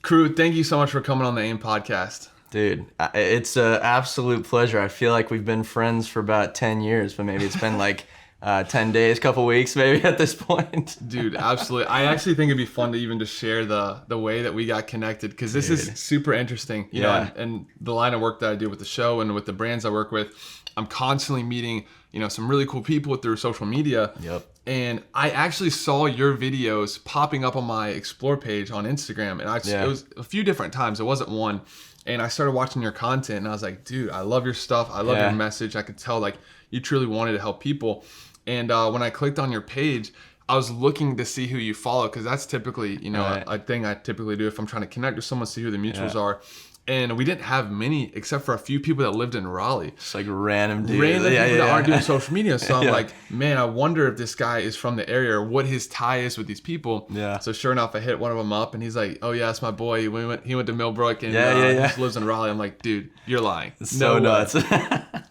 Crew, thank you so much for coming on the AIM podcast. Dude, it's an absolute pleasure. I feel like we've been friends for about 10 years, but maybe it's been like 10 days, couple weeks maybe at this point. Dude, absolutely. I actually think it'd be fun to even just share the way that we got connected, because this is super interesting. You know, and the line of work that I do with the show and with the brands I work with, I'm constantly meeting, some really cool people through social media. Yep. And I actually saw your videos popping up on my Explore page on Instagram. And it was a few different times. It wasn't one. And I started watching your content and I was like, dude, I love your stuff. I love your message. I could tell like you truly wanted to help people. And when I clicked on your page, I was looking to see who you follow, because that's typically, a thing I typically do if I'm trying to connect with someone, see who the mutuals are. And we didn't have many except for a few people that lived in Raleigh. Just like random dudes. Random people that aren't doing social media. So I'm like, man, I wonder if this guy is from the area or what his tie is with these people. Yeah. So sure enough, I hit one of them up and he's like, oh yeah, that's my boy. He went to Millbrook and he just lives in Raleigh. I'm like, dude, you're lying. It's so nuts.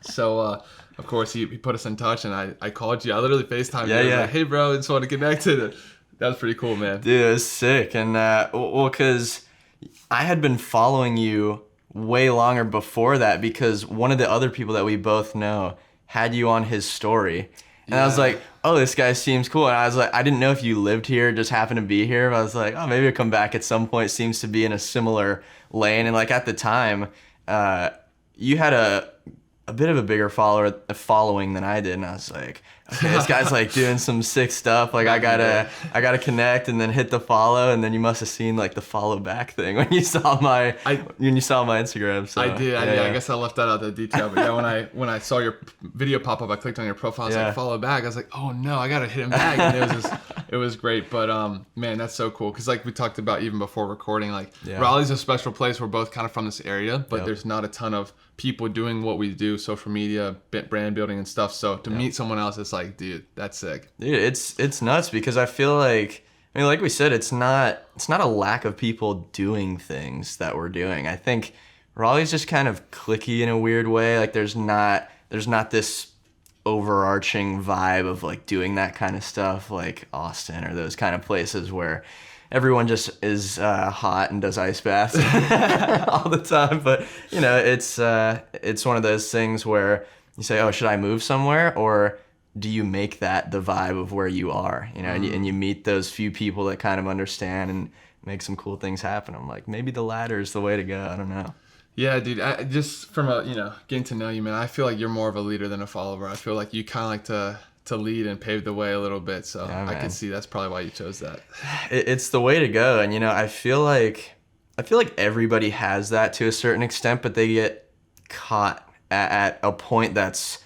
So of course he put us in touch and I called you. I literally FaceTimed you. I was like, hey bro, I just want to connect to it. That was pretty cool, man. Dude, it was sick. And because I had been following you way longer before that, because one of the other people that we both know had you on his story. And I was like, oh, this guy seems cool. And I was like, I didn't know if you lived here, just happened to be here. But I was like, oh, maybe I'll come back at some point. Seems to be in a similar lane. And like at the time, you had a bit of a bigger following than I did. And I was like, okay, this guy's like doing some sick stuff. Like I gotta connect and then hit the follow. And then you must have seen like the follow back thing when you saw my Instagram. So, I did. I guess I left that out the detail. But yeah, when I saw your video pop up, I clicked on your profile. I was like, follow back. I was like, oh no, I gotta hit him back. And it was great. But man, that's so cool. Because like we talked about even before recording, like Raleigh's a special place. We're both kind of from this area, but there's not a ton of people doing what we do, social media, brand building and stuff. So to meet someone else, it's like, dude, that's sick. Dude, it's nuts, because I feel like, like we said, it's not a lack of people doing things that we're doing. I think Raleigh's just kind of cliquey in a weird way. Like there's not this overarching vibe of like doing that kind of stuff like Austin or those kind of places where everyone just is hot and does ice baths all the time. But it's one of those things where you say, oh, should I move somewhere, or do you make that the vibe of where you are? And you meet those few people that kind of understand and make some cool things happen. I'm like, maybe the latter is the way to go. I don't know. Yeah, dude. Just from getting to know you, man, I feel like you're more of a leader than a follower. I feel like you kind of like to lead and pave the way a little bit. So I can see that's probably why you chose that. It's the way to go. And I feel like everybody has that to a certain extent, but they get caught at a point that's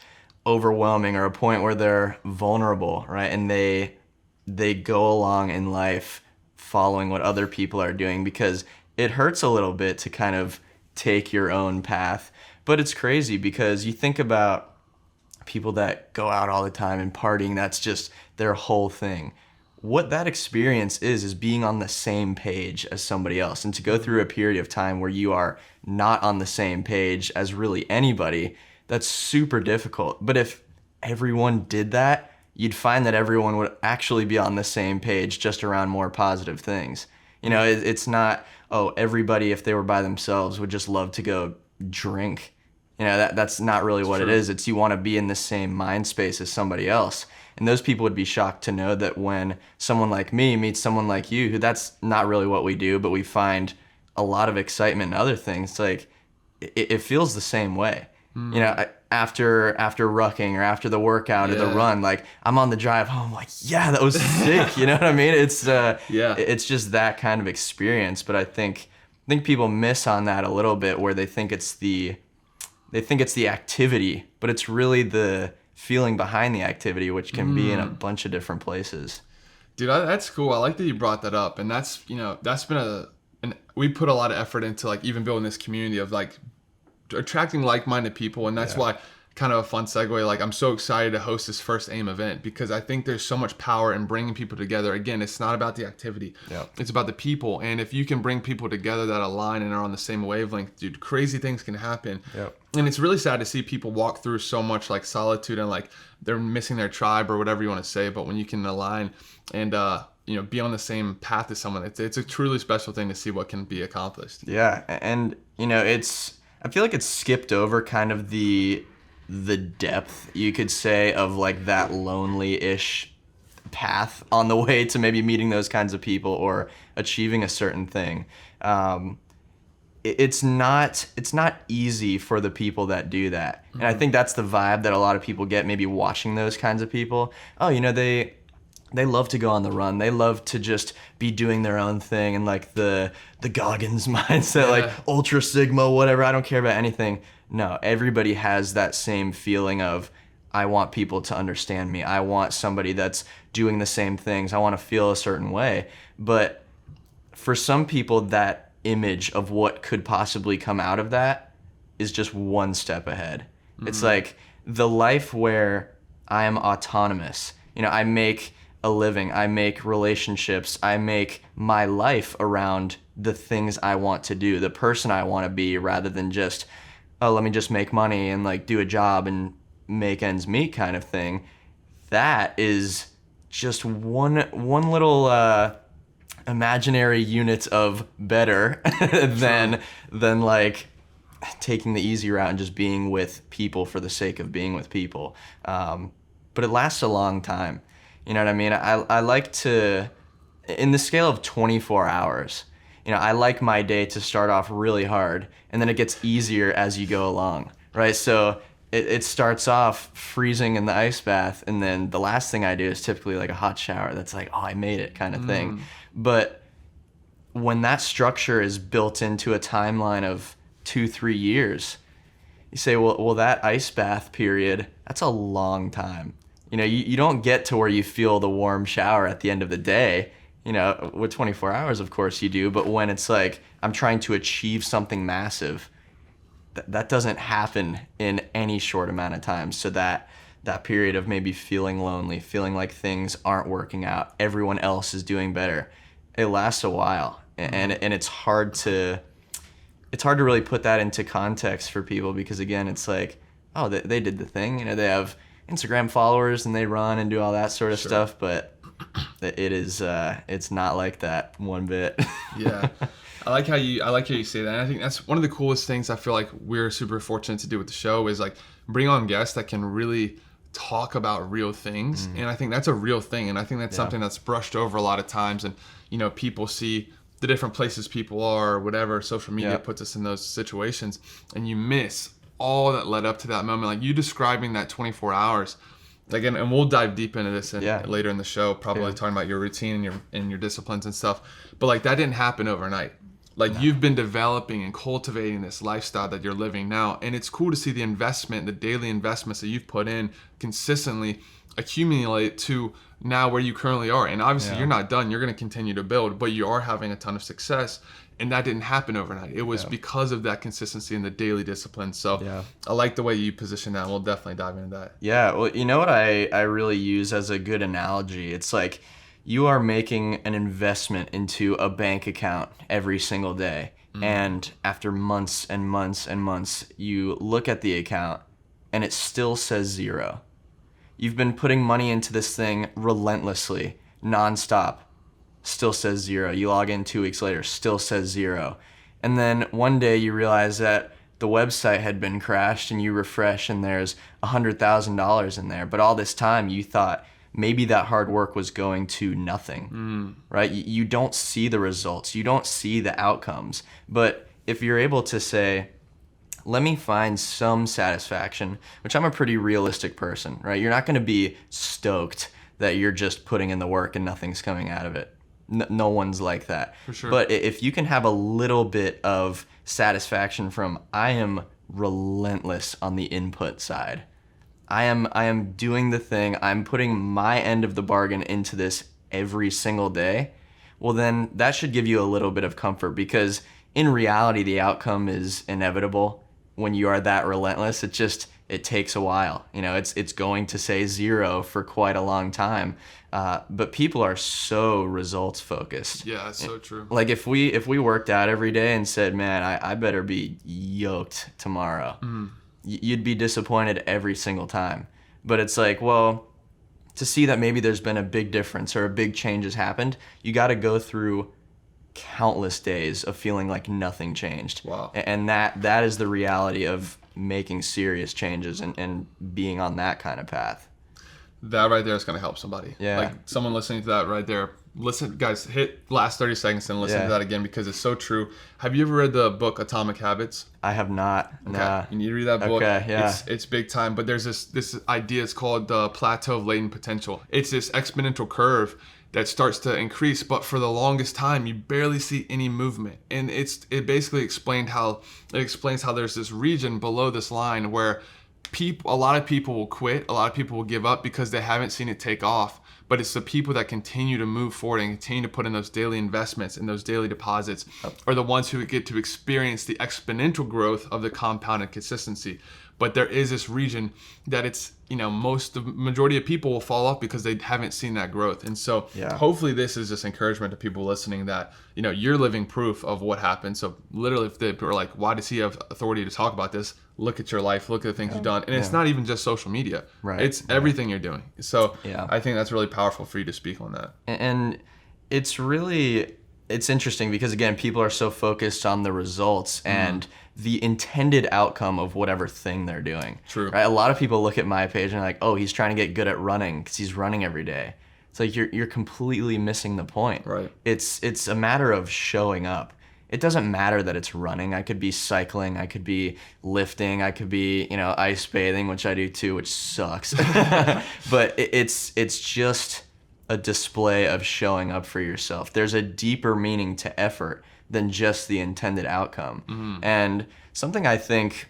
overwhelming, or a point where they're vulnerable, right? And they go along in life following what other people are doing, because it hurts a little bit to kind of take your own path. But it's crazy, because you think about people that go out all the time and partying, that's just their whole thing. What that experience is being on the same page as somebody else. And to go through a period of time where you are not on the same page as really anybody, that's super difficult. But if everyone did that, you'd find that everyone would actually be on the same page, just around more positive things. It's not, oh, everybody, if they were by themselves, would just love to go drink. That's not really what it is. It's you want to be in the same mind space as somebody else. And those people would be shocked to know that when someone like me meets someone like you, who that's not really what we do, but we find a lot of excitement in other things, like it feels the same way. After rucking or after the workout or the run, like I'm on the drive home, like, yeah, that was sick. You know what I mean? It's it's just that kind of experience. But I think people miss on that a little bit, where they think it's the activity, but it's really the feeling behind the activity, which can be in a bunch of different places. Dude, that's cool. I like that you brought that up. And that's been we put a lot of effort into like even building this community of like attracting like-minded people. And that's why, kind of a fun segue, like I'm so excited to host this first AIM event, because I think there's so much power in bringing people together. Again, it's not about the activity. It's about the people. And if you can bring people together that align and are on the same wavelength, dude, crazy things can happen. And it's really sad to see people walk through so much like solitude and like they're missing their tribe or whatever you want to say. But when you can align and be on the same path as someone. It's a truly special thing to see what can be accomplished. Yeah, and I feel like it's skipped over kind of the depth, you could say, of like that lonely-ish path on the way to maybe meeting those kinds of people or achieving a certain thing. It's not easy for the people that do that. And I think that's the vibe that a lot of people get maybe watching those kinds of people. Oh, they love to go on the run. They love to just be doing their own thing and like the Goggins mindset, like Ultra Sigma, whatever. I don't care about anything. No, everybody has that same feeling of, I want people to understand me. I want somebody that's doing the same things. I want to feel a certain way. But for some people, that image of what could possibly come out of that is just one step ahead. It's like the life where I am autonomous. I make a living, I make relationships, I make my life around the things I want to do, the person I want to be, rather than just, oh, let me just make money and like do a job and make ends meet kind of thing. That is just one little imaginary unit of better than like taking the easy route and just being with people for the sake of being with people. But it lasts a long time. You know what I mean? I like to, in the scale of 24 hours, I like my day to start off really hard, and then it gets easier as you go along, right? So it starts off freezing in the ice bath, and then the last thing I do is typically like a hot shower. That's like, oh, I made it kind of thing. But when that structure is built into a timeline of 2-3 years, you say, well, that ice bath period, that's a long time. You don't get to where you feel the warm shower at the end of the day. With 24 hours, of course you do, but when it's like, I'm trying to achieve something massive, that doesn't happen in any short amount of time. So that period of maybe feeling lonely, feeling like things aren't working out, everyone else is doing better, it lasts a while. And it's hard to really put that into context for people, because again, it's like, oh, they did the thing. They have Instagram followers and they run and do all that sort of stuff, but it's not like that one bit. Yeah. I like how you say that. And I think that's one of the coolest things I feel like we're super fortunate to do with the show, is like bring on guests that can really talk about real things. And I think that's a real thing. And I think that's something that's brushed over a lot of times. And, people see the different places people are, or whatever, social media puts us in those situations, and you miss all that led up to that moment. Like you describing that 24 hours, again, and we'll dive deep into this later in the show, probably talking about your routine and your disciplines and stuff. But like that didn't happen overnight. Like you've been developing and cultivating this lifestyle that you're living now. And it's cool to see the investment, the daily investments that you've put in consistently accumulate to now where you currently are. And obviously you're not done. You're going to continue to build, but you are having a ton of success. And that didn't happen overnight. It was because of that consistency and the daily discipline. So I like the way you position that. We'll definitely dive into that. Yeah. Well, you know what I really use as a good analogy? It's like you are making an investment into a bank account every single day. And after months and months and months, you look at the account and it still says zero. You've been putting money into this thing relentlessly, nonstop. Still says zero. You log in 2 weeks later, still says zero. And then one day you realize that the website had been crashed, and you refresh and there's $100,000 in there. But all this time you thought maybe that hard work was going to nothing, right? You don't see the results. You don't see the outcomes. But if you're able to say, let me find some satisfaction, which I'm a pretty realistic person, right? You're not going to be stoked that you're just putting in the work and nothing's coming out of it. No one's like that. For sure. But if you can have a little bit of satisfaction from, I am relentless on the input side. I am doing the thing. I'm putting my end of the bargain into this every single day. Well, then that should give you a little bit of comfort, because in reality, the outcome is inevitable when you are that relentless. It takes a while. It's going to say zero for quite a long time. But people are so results focused. Yeah, that's so true. Like if we worked out every day and said, man, I better be yoked tomorrow, you'd be disappointed every single time. But it's like, well, to see that maybe there's been a big difference or a big change has happened, you got to go through countless days of feeling like nothing changed. Wow. And that is the reality of making serious changes and being on that kind of path. That right there is going to help somebody. Yeah. Like someone listening to that right there. Listen, guys, hit last 30 seconds and listen to that again because it's so true. Have you ever read the book Atomic Habits? I have not. Okay. Nah. You need to read that book. Okay, yeah. It's big time. But there's this idea. It's called the plateau of latent potential. It's this exponential curve that starts to increase, but for the longest time, you barely see any movement. And it basically explains how there's this region below this line where a lot of people will quit, a lot of people will give up because they haven't seen it take off. But it's the people that continue to move forward and continue to put in those daily investments and those daily deposits are the ones who get to experience the exponential growth of the compounded consistency. But there is this region that it's, the majority of people will fall off because they haven't seen that growth. And so hopefully this is just encouragement to people listening that, you're living proof of what happened. So literally if they are like, why does he have authority to talk about this? Look at your life, look at the things you've done. And it's not even just social media. Right. It's everything you're doing. So I think that's really powerful for you to speak on that. And it's interesting because, again, people are so focused on the results and the intended outcome of whatever thing they're doing. True. Right? A lot of people look at my page and are like, oh, he's trying to get good at running because he's running every day. It's like you're completely missing the point. Right. It's a matter of showing up. It doesn't matter that it's running. I could be cycling. I could be lifting. I could be, ice bathing, which I do too, which sucks. But it's just a display of showing up for yourself. There's a deeper meaning to effort than just the intended outcome. Mm-hmm. And something I think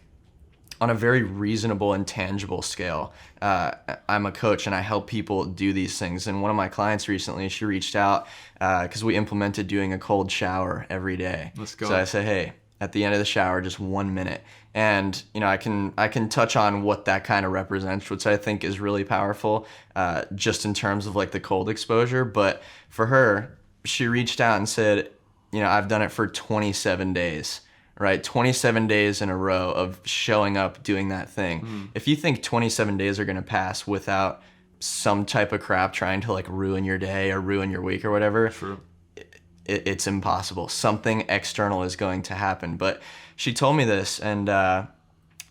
on a very reasonable and tangible scale, I'm a coach and I help people do these things. And one of my clients recently, she reached out because we implemented doing a cold shower every day. Let's go. So I said, hey, at the end of the shower, just 1 minute. And I can touch on what that kind of represents, which I think is really powerful, just in terms of like the cold exposure. But for her, she reached out and said, I've done it for 27 days. Right, 27 days in a row of showing up, doing that thing. Mm. If you think 27 days are gonna pass without some type of crap trying to like ruin your day or ruin your week or whatever, True. It's impossible. Something external is going to happen. But she told me this, and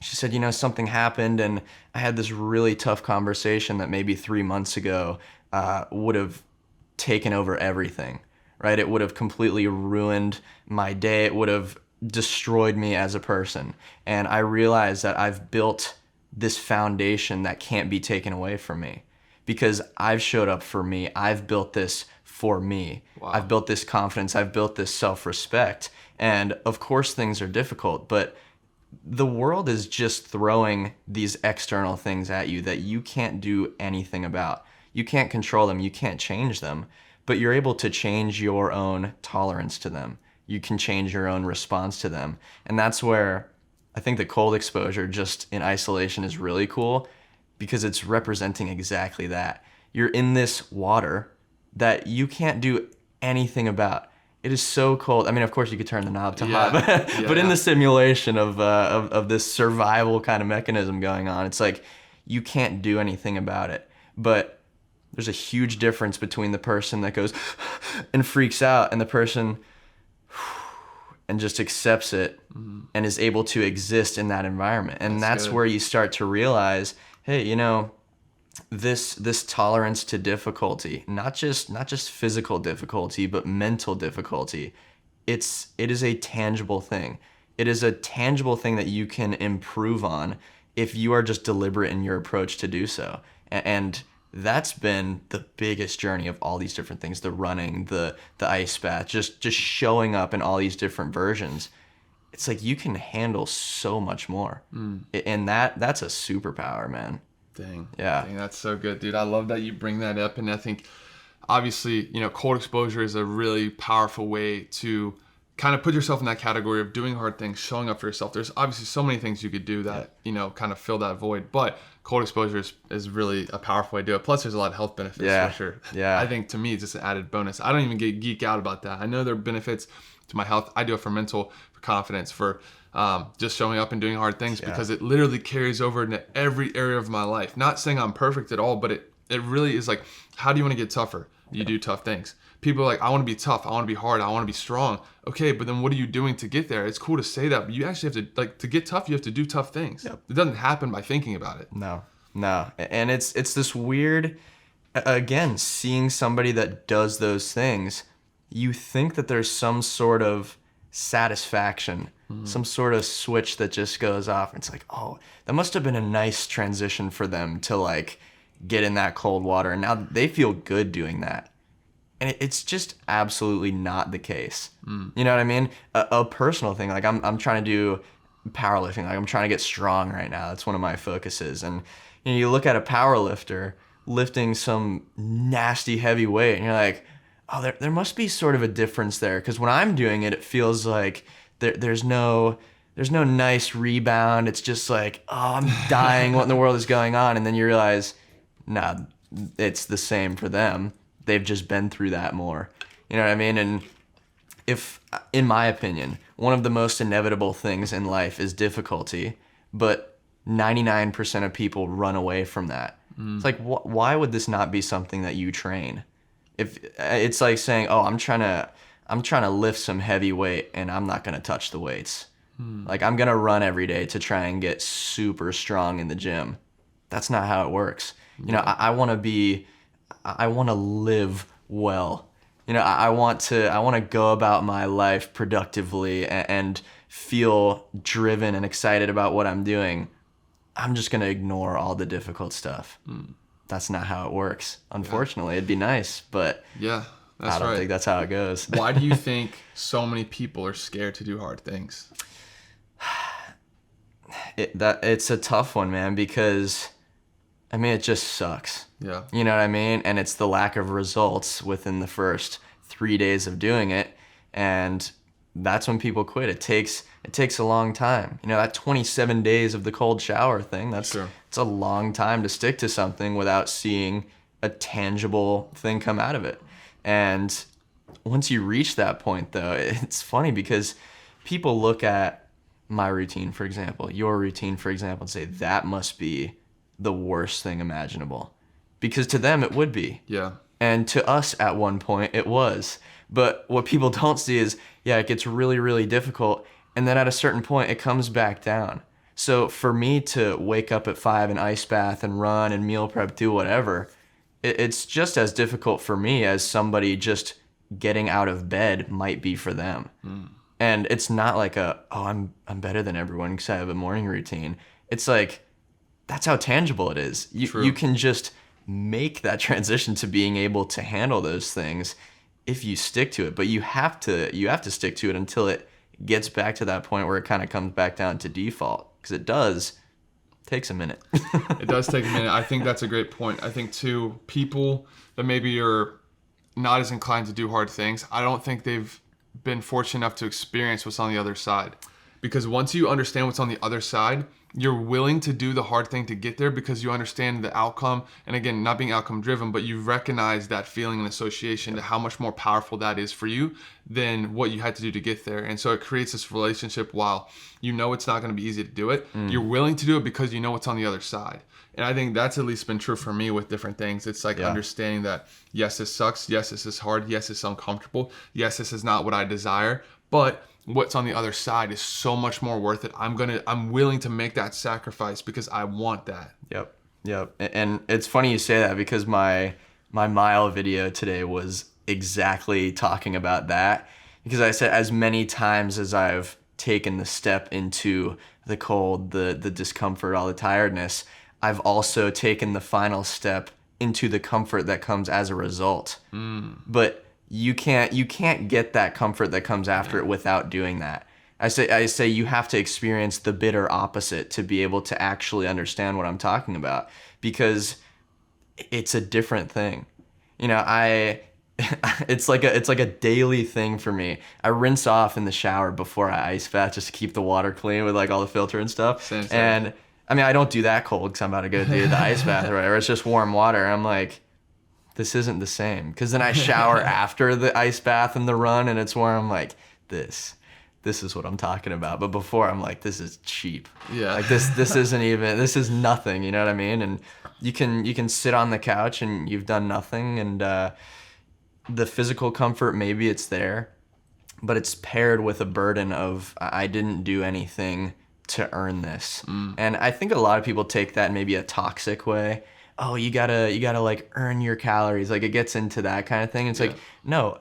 she said, something happened, and I had this really tough conversation that maybe 3 months ago would have taken over everything. Right, it would have completely ruined my day. It would have destroyed me as a person. And I realized that I've built this foundation that can't be taken away from me because I've showed up for me. I've built this for me. Wow. I've built this confidence. I've built this self-respect. And of course things are difficult, but the world is just throwing these external things at you that you can't do anything about. You can't control them. You can't change them, but you're able to change your own tolerance to them. You can change your own response to them. And that's where I think the cold exposure just in isolation is really cool because it's representing exactly that. You're in this water that you can't do anything about. It is so cold. I mean, of course you could turn the knob to hot, but in the simulation of this survival kind of mechanism going on, it's like you can't do anything about it. But there's a huge difference between the person that goes and freaks out and the person and just accepts it and is able to exist in that environment. And that's where you start to realize, hey, this tolerance to difficulty, not just physical difficulty, but mental difficulty, it is a tangible thing. It is a tangible thing that you can improve on if you are just deliberate in your approach to do so. And that's been the biggest journey of all these different things, the running, the ice bath, just showing up in all these different versions. It's like you can handle so much more. And that's a superpower, man. Dang. Yeah. Dang, that's so good, dude. I love that you bring that up. And I think obviously, cold exposure is a really powerful way to kind of put yourself in that category of doing hard things, showing up for yourself. There's obviously so many things you could do that, kind of fill that void. But cold exposure is really a powerful way to do it. Plus, there's a lot of health benefits for sure. Yeah. I think to me, it's just an added bonus. I don't even geek out about that. I know there are benefits to my health. I do it for mental, for confidence, for just showing up and doing hard things because it literally carries over into every area of my life. Not saying I'm perfect at all, but it really is like, how do you want to get tougher? You do tough things. People are like, I want to be tough. I want to be hard. I want to be strong. Okay, but then what are you doing to get there? It's cool to say that, but you actually have to, like, to get tough, you have to do tough things. Yep. It doesn't happen by thinking about it. No. And it's this weird, again, seeing somebody that does those things, you think that there's some sort of satisfaction, some sort of switch that just goes off. It's like, oh, that must have been a nice transition for them to like get in that cold water. And now they feel good doing that. And it's just absolutely not the case. You know what I mean? A personal thing, like I'm trying to do powerlifting. Like I'm trying to get strong right now. That's one of my focuses. And you know, you look at a power lifter lifting some nasty heavy weight, and you're like, oh, there must be sort of a difference there. Because when I'm doing it, it feels like there's no nice rebound. It's just like, oh, I'm dying. What in the world is going on? And then you realize, nah, it's the same for them. They've just been through that more. You know what I mean? And if, in my opinion, one of the most inevitable things in life is difficulty, but 99% of people run away from that. It's like, why would this not be something that you train? If it's like saying, oh, I'm trying to lift some heavy weight and I'm not going to touch the weights. Like I'm going to run every day to try and get super strong in the gym. That's not how it works. You know, I want to live well. You know, I want to go about my life productively and feel driven and excited about what I'm doing. I'm just going to ignore all the difficult stuff. That's not how it works. Unfortunately, it'd be nice, but yeah, that's I don't right. think that's how it goes. Why do you think so many people are scared to do hard things? It's a tough one, man, because I mean, it just sucks. Yeah. You know what I mean? And it's the lack of results within the first 3 days of doing it. And that's when people quit. It takes a long time. You know, that 27 days of the cold shower thing, it's a long time to stick to something without seeing a tangible thing come out of it. And once you reach that point, though, it's funny because people look at my routine, for example, your routine, for example, and say, that must be the worst thing imaginable. Because to them, it would be. Yeah. And to us, at one point, it was. But what people don't see is, yeah, it gets really, really difficult. And then at a certain point, it comes back down. So for me to wake up at 5 and ice bath and run and meal prep, do whatever, it's just as difficult for me as somebody just getting out of bed might be for them. And it's not like I'm better than everyone because I have a morning routine. It's like, that's how tangible it is. You can just make that transition to being able to handle those things if you stick to it. But you have to stick to it until it gets back to that point where it kind of comes back down to default, because it takes a minute. It does take a minute. I think that's a great point. I think too, people that maybe are not as inclined to do hard things, I don't think they've been fortunate enough to experience what's on the other side. Because once you understand what's on the other side, you're willing to do the hard thing to get there because you understand the outcome. And again, not being outcome driven, but you recognize that feeling and association to how much more powerful that is for you than what you had to do to get there. And so it creates this relationship. While you know it's not going to be easy to do it, you're willing to do it because you know what's on the other side. And I think that's at least been true for me with different things. It's like understanding that, yes, this sucks. Yes, this is hard. Yes, it's uncomfortable. Yes, this is not what I desire. But what's on the other side is so much more worth it. I'm willing to make that sacrifice because I want that. Yep. And it's funny you say that, because my mile video today was exactly talking about that. Because I said, as many times as I've taken the step into the cold, the discomfort, all the tiredness, I've also taken the final step into the comfort that comes as a result. But you can't get that comfort that comes after it without doing that. I say you have to experience the bitter opposite to be able to actually understand what I'm talking about, because it's a different thing. You know, it's like a daily thing for me. I rinse off in the shower before I ice bath just to keep the water clean with like all the filter and stuff. Same. And I mean, I don't do that cold because I'm about to go do the ice bath or whatever. It's just warm water. I'm like, this isn't the same. Because then I shower after the ice bath and the run, and it's where I'm like, this this is what I'm talking about. But before, I'm like, this is cheap. Yeah. Like this isn't even, this is nothing. You know what I mean? And you can sit on the couch and you've done nothing, and the physical comfort, maybe it's there, but it's paired with a burden of I didn't do anything to earn this. And I think a lot of people take that in maybe a toxic way. Oh, you gotta like earn your calories. Like it gets into that kind of thing. It's like, no,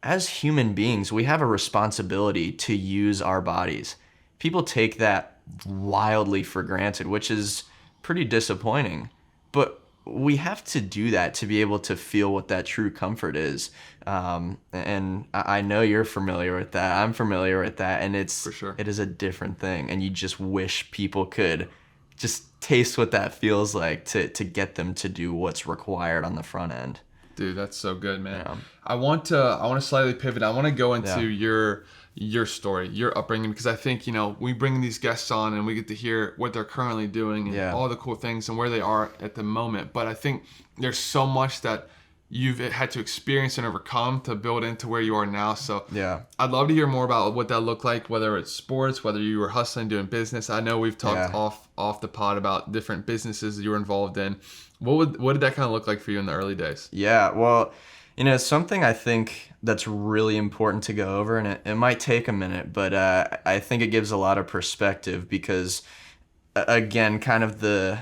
as human beings, we have a responsibility to use our bodies. People take that wildly for granted, which is pretty disappointing. But we have to do that to be able to feel what that true comfort is. And I know you're familiar with that. I'm familiar with that. And For sure. it is a different thing. And you just wish people could just taste what that feels like to get them to do what's required on the front end. Dude, that's so good, man. Yeah. I want to slightly pivot. I want to go into Yeah. your story, your upbringing, because I think, we bring these guests on and we get to hear what they're currently doing and Yeah. all the cool things and where they are at the moment. But I think there's so much that you've had to experience and overcome to build into where you are now. So Yeah. I'd love to hear more about what that looked like, whether it's sports, whether you were hustling, doing business. I know we've talked Yeah. off the pod about different businesses that you were involved in. What did that kind of look like for you in the early days? Yeah, well, something I think that's really important to go over, and it might take a minute, but I think it gives a lot of perspective because, again, kind of the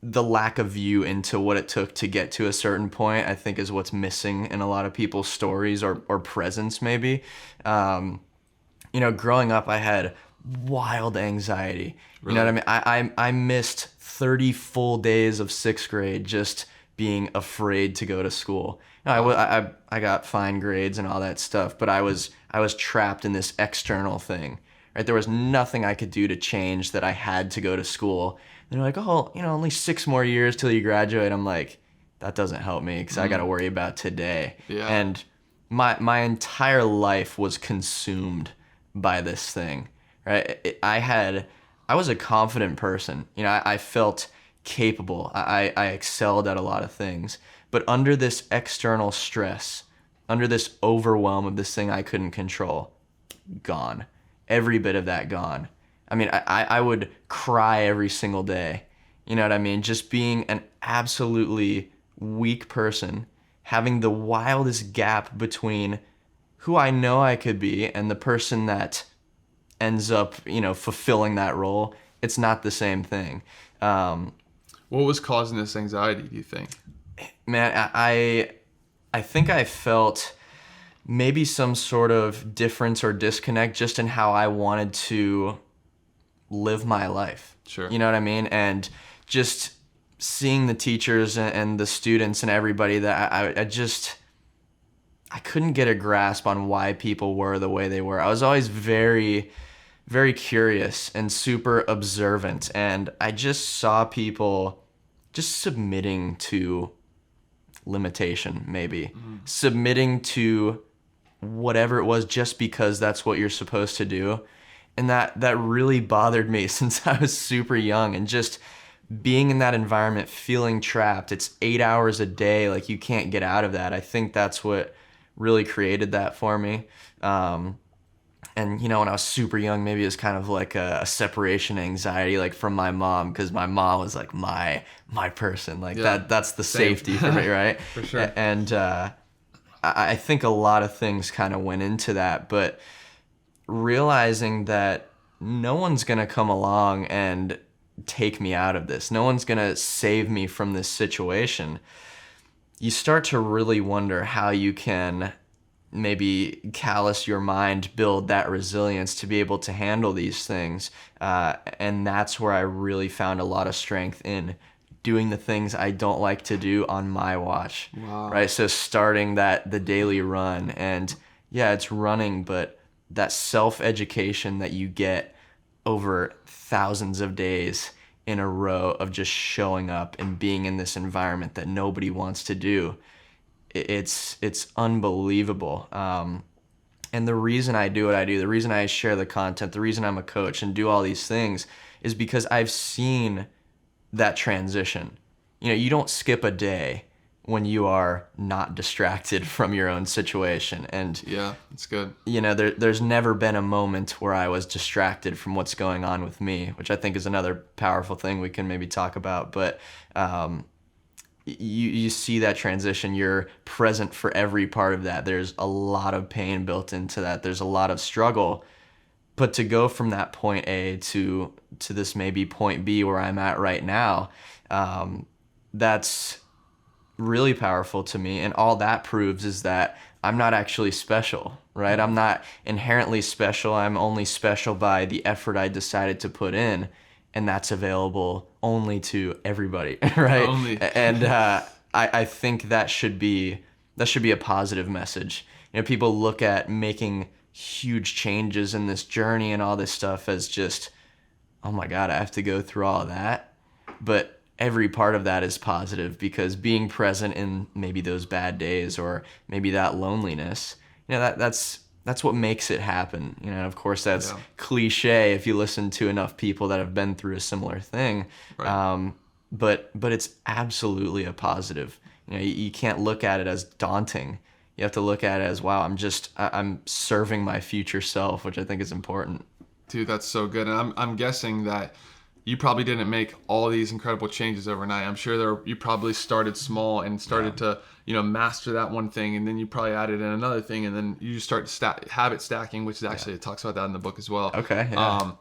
lack of view into what it took to get to a certain point, I think is what's missing in a lot of people's stories or presence maybe. Growing up, I had wild anxiety. You know what I mean? I missed 30 full days of sixth grade just being afraid to go to school. I got fine grades and all that stuff, but I was trapped in this external thing. Right? There was nothing I could do to change that. I had to go to school. And they're like, oh, only 6 more years till you graduate. I'm like, that doesn't help me because I got to worry about today. Yeah. And my entire life was consumed by this thing. Right? I was a confident person. I felt capable. I excelled at a lot of things. But under this external stress, under this overwhelm of this thing I couldn't control, gone. Every bit of that gone. I mean, I would cry every single day. You know what I mean? Just being an absolutely weak person, having the wildest gap between who I know I could be and the person that ends up, fulfilling that role. It's not the same thing. What was causing this anxiety, do you think? Man, I think I felt maybe some sort of difference or disconnect just in how I wanted to live my life. Sure. You know what I mean? And just seeing the teachers and the students and everybody that I couldn't get a grasp on why people were the way they were. I was always very, very curious and super observant, and I just saw people just submitting to limitation, maybe. Submitting to whatever it was just because that's what you're supposed to do. And that really bothered me since I was super young, and just being in that environment, feeling trapped. It's 8 hours a day, like you can't get out of that. I think that's what really created that for me. And when I was super young, maybe it was kind of like a separation anxiety, like from my mom, because my mom was like my person, like that's the safety for me, right? For sure. And I think a lot of things kind of went into that, but realizing that no one's gonna come along and take me out of this, no one's gonna save me from this situation, you start to really wonder how you can maybe callous your mind, build that resilience to be able to handle these things. And that's where I really found a lot of strength in doing the things I don't like to do on my watch. Wow. Right? So starting the daily run, and yeah, it's running, but that self-education that you get over thousands of days in a row of just showing up and being in this environment that nobody wants to do, it's unbelievable. And the reason I do what I do, the reason I share the content, the reason I'm a coach and do all these things is because I've seen that transition. You don't skip a day when you are not distracted from your own situation. And Yeah, it's good. there's never been a moment where I was distracted from what's going on with me, which I think is another powerful thing we can maybe talk about. But you see that transition. You're present for every part of that. There's a lot of pain built into that. There's a lot of struggle. But to go from that point A to this maybe point B where I'm at right now, that's really powerful to me. And all that proves is that I'm not actually special, right? I'm not inherently special. I'm only special by the effort I decided to put in, and that's available only to everybody, right? Only. And I think that should be a positive message. People look at making huge changes in this journey and all this stuff as just, oh my God, I have to go through all of that. But every part of that is positive, because being present in maybe those bad days or maybe that loneliness, that's what makes it happen. Of course, that's cliche if you listen to enough people that have been through a similar thing. Right. But it's absolutely a positive. You can't look at it as daunting. You have to look at it as, wow, I'm serving my future self, which I think is important. Dude, that's so good. And I'm guessing that you probably didn't make all these incredible changes overnight. I'm sure you probably started small and started to, master that one thing, and then you probably added in another thing, and then you just start habit stacking, which is actually, it talks about that in the book as well. Okay. Yeah.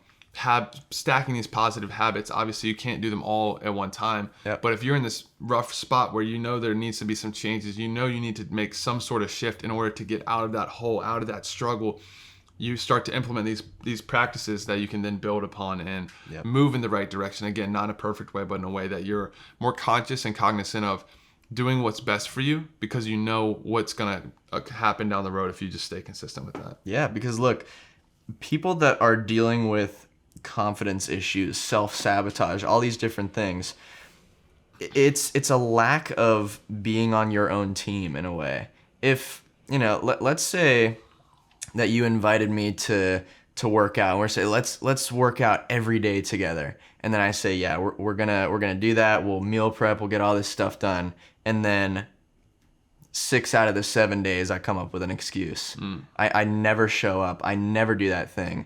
Stacking these positive habits. Obviously, you can't do them all at one time. Yep. But if you're in this rough spot where there needs to be some changes, you need to make some sort of shift in order to get out of that hole, out of that struggle, you start to implement these practices that you can then build upon and move in the right direction. Again, not in a perfect way, but in a way that you're more conscious and cognizant of doing what's best for you, because you know what's going to happen down the road if you just stay consistent with that. Yeah, because look, people that are dealing with confidence issues, self-sabotage, all these different things, it's a lack of being on your own team in a way. If, let's say that you invited me to work out, and we're saying let's work out every day together, and then I say, yeah, we're gonna do that. We'll meal prep, we'll get all this stuff done, and then 6 out of the 7 days I come up with an excuse. I never show up. I never do that thing.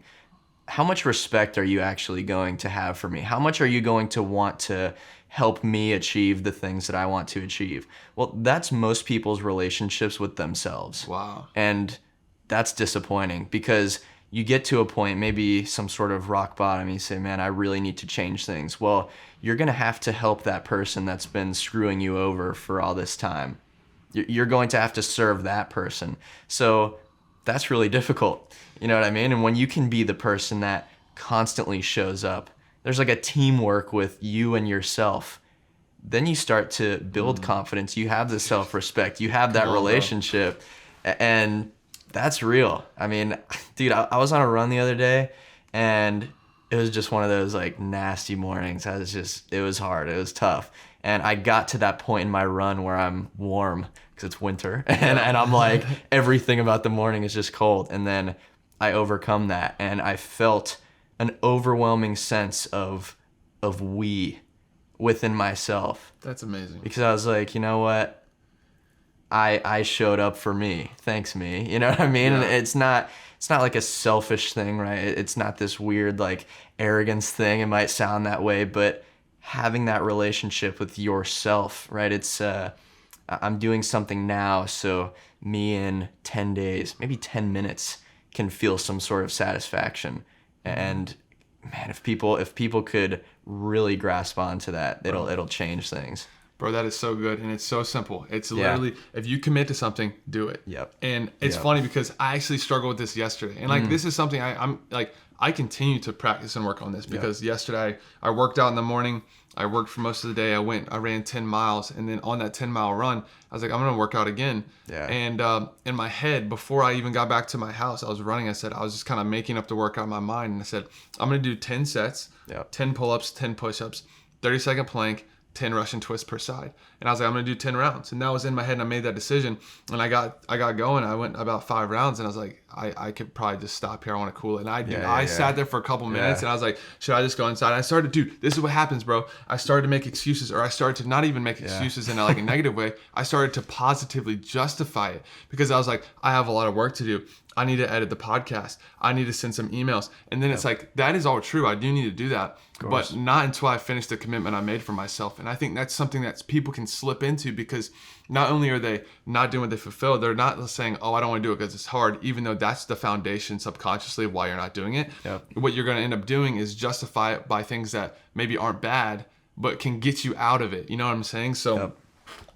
How much respect are you actually going to have for me? How much are you going to want to help me achieve the things that I want to achieve? Well, that's most people's relationships with themselves. Wow. And that's disappointing, because you get to a point, maybe some sort of rock bottom, you say, man, I really need to change things. Well, you're going to have to help that person that's been screwing you over for all this time. You're going to have to serve that person. So that's really difficult. You know what I mean? And when you can be the person that constantly shows up, there's like a teamwork with you and yourself. Then you start to build confidence. You have the self-respect. You have that relationship. And that's real. I mean, dude, I was on a run the other day, and it was just one of those like nasty mornings. It was hard. It was tough. And I got to that point in my run where I'm warm because it's winter, and I'm like, everything about the morning is just cold. And then I overcome that, and I felt an overwhelming sense of we within myself. That's amazing. Because I was like, you know what? I showed up for me. Thanks, me. You know what I mean? Yeah. And it's not like a selfish thing, right? It's not this weird like arrogance thing. It might sound that way, but having that relationship with yourself, right? It's I'm doing something now, so me in 10 days, maybe 10 minutes can feel some sort of satisfaction. And man, if people could really grasp onto that, it'll change things. Bro, that is so good, and it's so simple. It's literally, if you commit to something, do it. Yep. And it's funny because I actually struggled with this yesterday, and like this is something I'm like, I continue to practice and work on this, because yesterday I worked out in the morning. I worked for most of the day. I ran 10 miles, and then on that 10-mile run, I was like, I'm gonna work out again. Yeah. And in my head, before I even got back to my house, I was running. I was just kind of making up the workout in my mind, and I said, I'm gonna do 10 sets, 10 pull-ups, 10 push-ups, 30-second plank, 10 Russian twists per side. And I was like, I'm going to do 10 rounds. And that was in my head, and I made that decision. And I got going. I went about 5 rounds, and I was like, I could probably just stop here. I want to cool it. And I sat there for a couple minutes, and I was like, should I just go inside? And I started, dude, this is what happens, bro. I started to make excuses, or I started to not even make excuses in like a negative way. I started to positively justify it, because I was like, I have a lot of work to do. I need to edit the podcast. I need to send some emails. And then it's like, that is all true. I do need to do that. But not until I finish the commitment I made for myself. And I think that's something that people can slip into, because not only are they not doing what they fulfill, they're not saying, oh, I don't want to do it because it's hard, even though that's the foundation subconsciously of why you're not doing it. What you're going to end up doing is justify it by things that maybe aren't bad, but can get you out of it. You know what I'm saying? So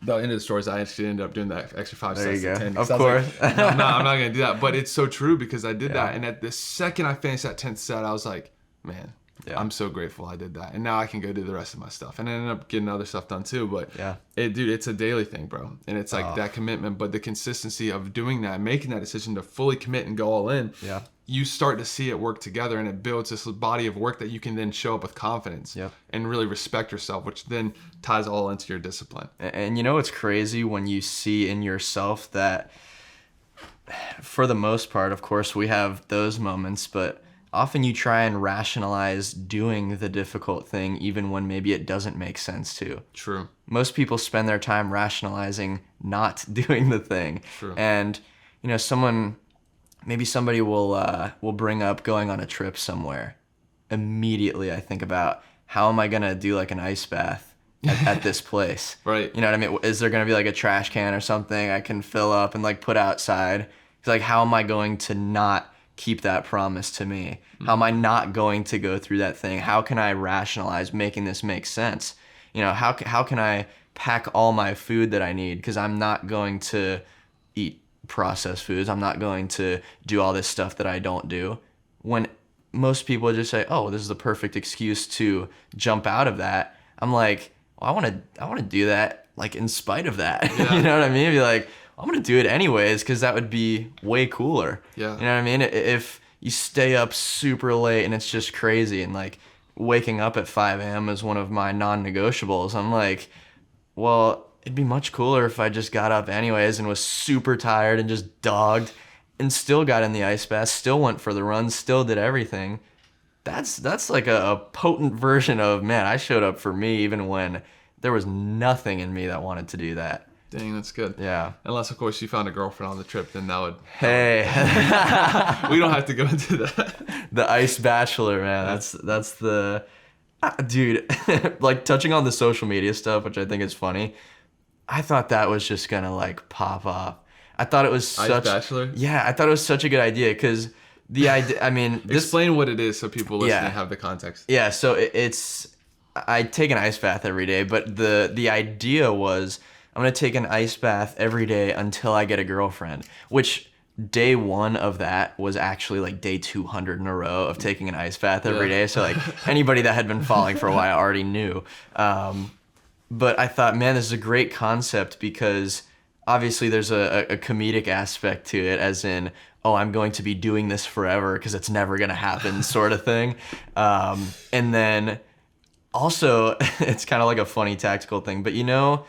the end of the story is I actually ended up doing that extra 5 sets to 10. Of course. Like, no, I'm not going to do that. But it's so true, because I did that. And at the second I finished that 10th set, I was like, man, I'm so grateful I did that. And now I can go do the rest of my stuff. And I ended up getting other stuff done too. But dude, it's a daily thing, bro. And it's like that commitment, but the consistency of doing that, making that decision to fully commit and go all in. You start to see it work together, and it builds this body of work that you can then show up with confidence and really respect yourself, which then ties all into your discipline. And you know what's crazy when you see in yourself that, for the most part, of course, we have those moments, but often you try and rationalize doing the difficult thing even when maybe it doesn't make sense to. True. Most people spend their time rationalizing not doing the thing. True. And, you know, maybe somebody will bring up going on a trip somewhere. Immediately I think about, how am I going to do like an ice bath at this place? Right. You know what I mean? Is there going to be like a trash can or something I can fill up and like put outside? It's like, how am I going to not keep that promise to me? How am I not going to go through that thing? How can I rationalize making this make sense? You know, how can I pack all my food that I need? Because I'm not going to eat processed foods. I'm not going to do all this stuff that I don't do. When most people just say, oh, this is the perfect excuse to jump out of that. I'm like, well, I want to do that like in spite of that. You know what I mean? Be like, I'm going to do it anyways, because that would be way cooler. You know what I mean? If you stay up super late and it's just crazy, and like waking up at 5 a.m. is one of my non-negotiables, I'm like, well, it'd be much cooler if I just got up anyways and was super tired and just dogged and still got in the ice bath, still went for the run, still did everything. That's like a potent version of, man, I showed up for me even when there was nothing in me that wanted to do that. Dang, that's good. Yeah. Unless, of course, you found a girlfriend on the trip, then that would... Hey. We don't have to go into that. The ice bachelor, man. That's the... Dude, like touching on the social media stuff, which I think is funny, I thought that was just going to like pop off. I thought it was such... Ice bachelor? Yeah, I thought it was such a good idea, because the idea... I mean... Explain what it is so people listening have the context. Yeah, so it's... I take an ice bath every day, but the idea was... I'm going to take an ice bath every day until I get a girlfriend, which day 1 of that was actually like day 200 in a row of taking an ice bath every day. So like anybody that had been following for a while already knew. But I thought, man, this is a great concept, because obviously there's a comedic aspect to it, as in, oh, I'm going to be doing this forever because it's never going to happen sort of thing. And then also it's kind of like a funny tactical thing, but you know,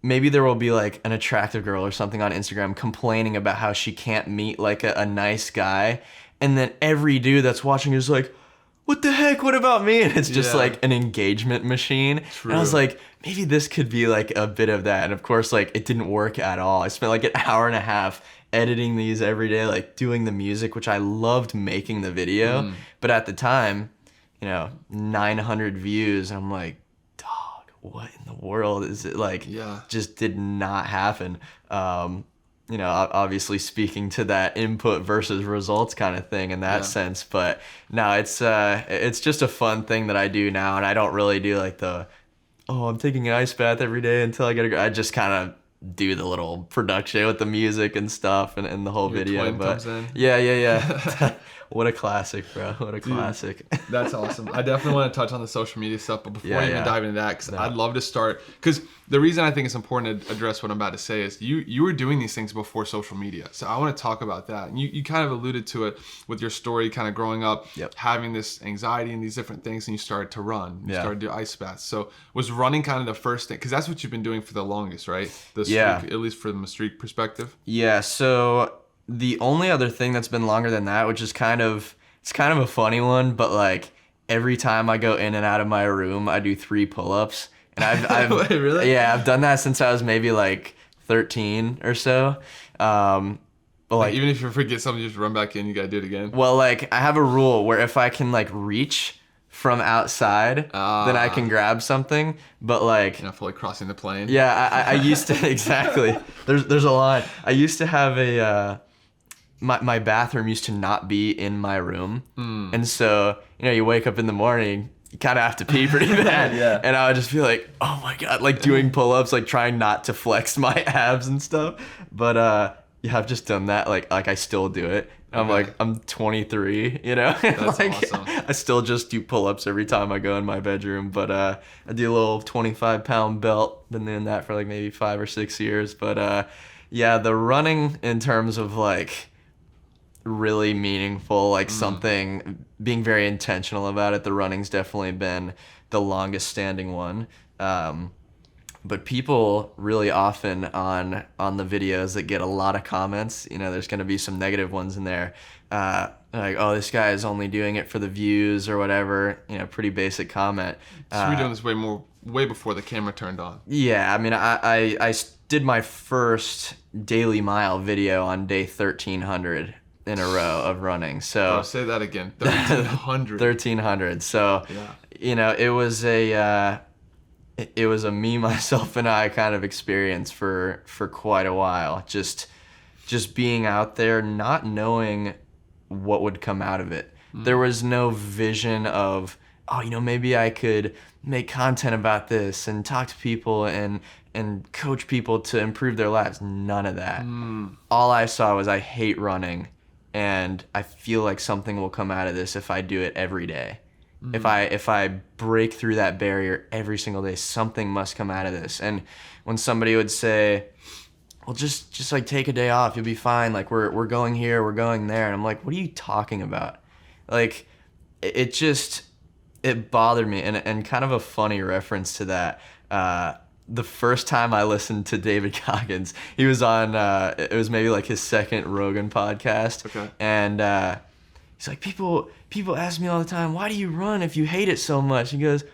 maybe there will be like an attractive girl or something on Instagram complaining about how she can't meet like a nice guy. And then every dude that's watching is like, what the heck? What about me? And it's just like an engagement machine. True. And I was like, maybe this could be like a bit of that. And of course, like it didn't work at all. I spent like an hour and a half editing these every day, like doing the music, which I loved making the video. But at the time, you know, 900 views. And I'm like, what in the world is it? Like, just did not happen. You know, obviously speaking to that input versus results kind of thing in that sense. But no, it's just a fun thing that I do now. And I don't really do like I'm taking an ice bath every day until I get I just kind of do the little production with the music and stuff and the whole Your video. twin But comes in. yeah. What a classic, bro. What a classic. That's awesome. I definitely want to touch on the social media stuff, but before I even dive into that, because I'd love to start, because the reason I think it's important to address what I'm about to say is you were doing these things before social media. So I want to talk about that. And you kind of alluded to it with your story, kind of growing up, having this anxiety and these different things, and you started to run. You started to do ice baths. So was running kind of the first thing? Because that's what you've been doing for the longest, right? The streak, at least from the streak perspective. Yeah, so the only other thing that's been longer than that, which is it's kind of a funny one, but like every time I go in and out of my room, I do 3 pull-ups. And I've Wait, really? Yeah, I've done that since I was maybe like 13 or so. But like even if you forget something, you just run back in, you gotta do it again. Well, like I have a rule where if I can like reach from outside, then I can grab something. But like you're not fully crossing the plane. Yeah, I used to exactly. There's a line. I used to have a my bathroom used to not be in my room, and so you wake up in the morning, you kind of have to pee pretty bad, and I would just be like, oh my god, like doing pull-ups, like trying not to flex my abs and stuff, but yeah, I've just done that, like I still do it. I'm like, I'm 23, That's like, awesome. I still just do pull-ups every time I go in my bedroom, but I do a little 25-pound belt. Been doing that for like maybe 5 or 6 years, but yeah, the running in terms of like really meaningful, like something, being very intentional about it, the running's definitely been the longest standing one. But people really often on the videos that get a lot of comments, there's going to be some negative ones in there, like, oh, this guy is only doing it for the views or whatever, pretty basic comment. So we're doing this way before the camera turned on. Yeah, I mean, I did my first daily mile video on day 1300 in a row of running. So say that again. 1300. 1300. So it was a me, myself, and I kind of experience for quite a while. Just being out there, not knowing what would come out of it. There was no vision of, maybe I could make content about this and talk to people and coach people to improve their lives. None of that. All I saw was I hate running, and I feel like something will come out of this if I do it every day. If I break through that barrier every single day, something must come out of this. And when somebody would say, well, just like take a day off, you'll be fine. Like we're going here, we're going there. And I'm like, what are you talking about? Like it bothered me. And kind of a funny reference to that, the first time I listened to David Goggins, he was on, it was maybe like his second Rogan podcast. Okay. And he's like, people ask me all the time, why do you run if you hate it so much? He goes,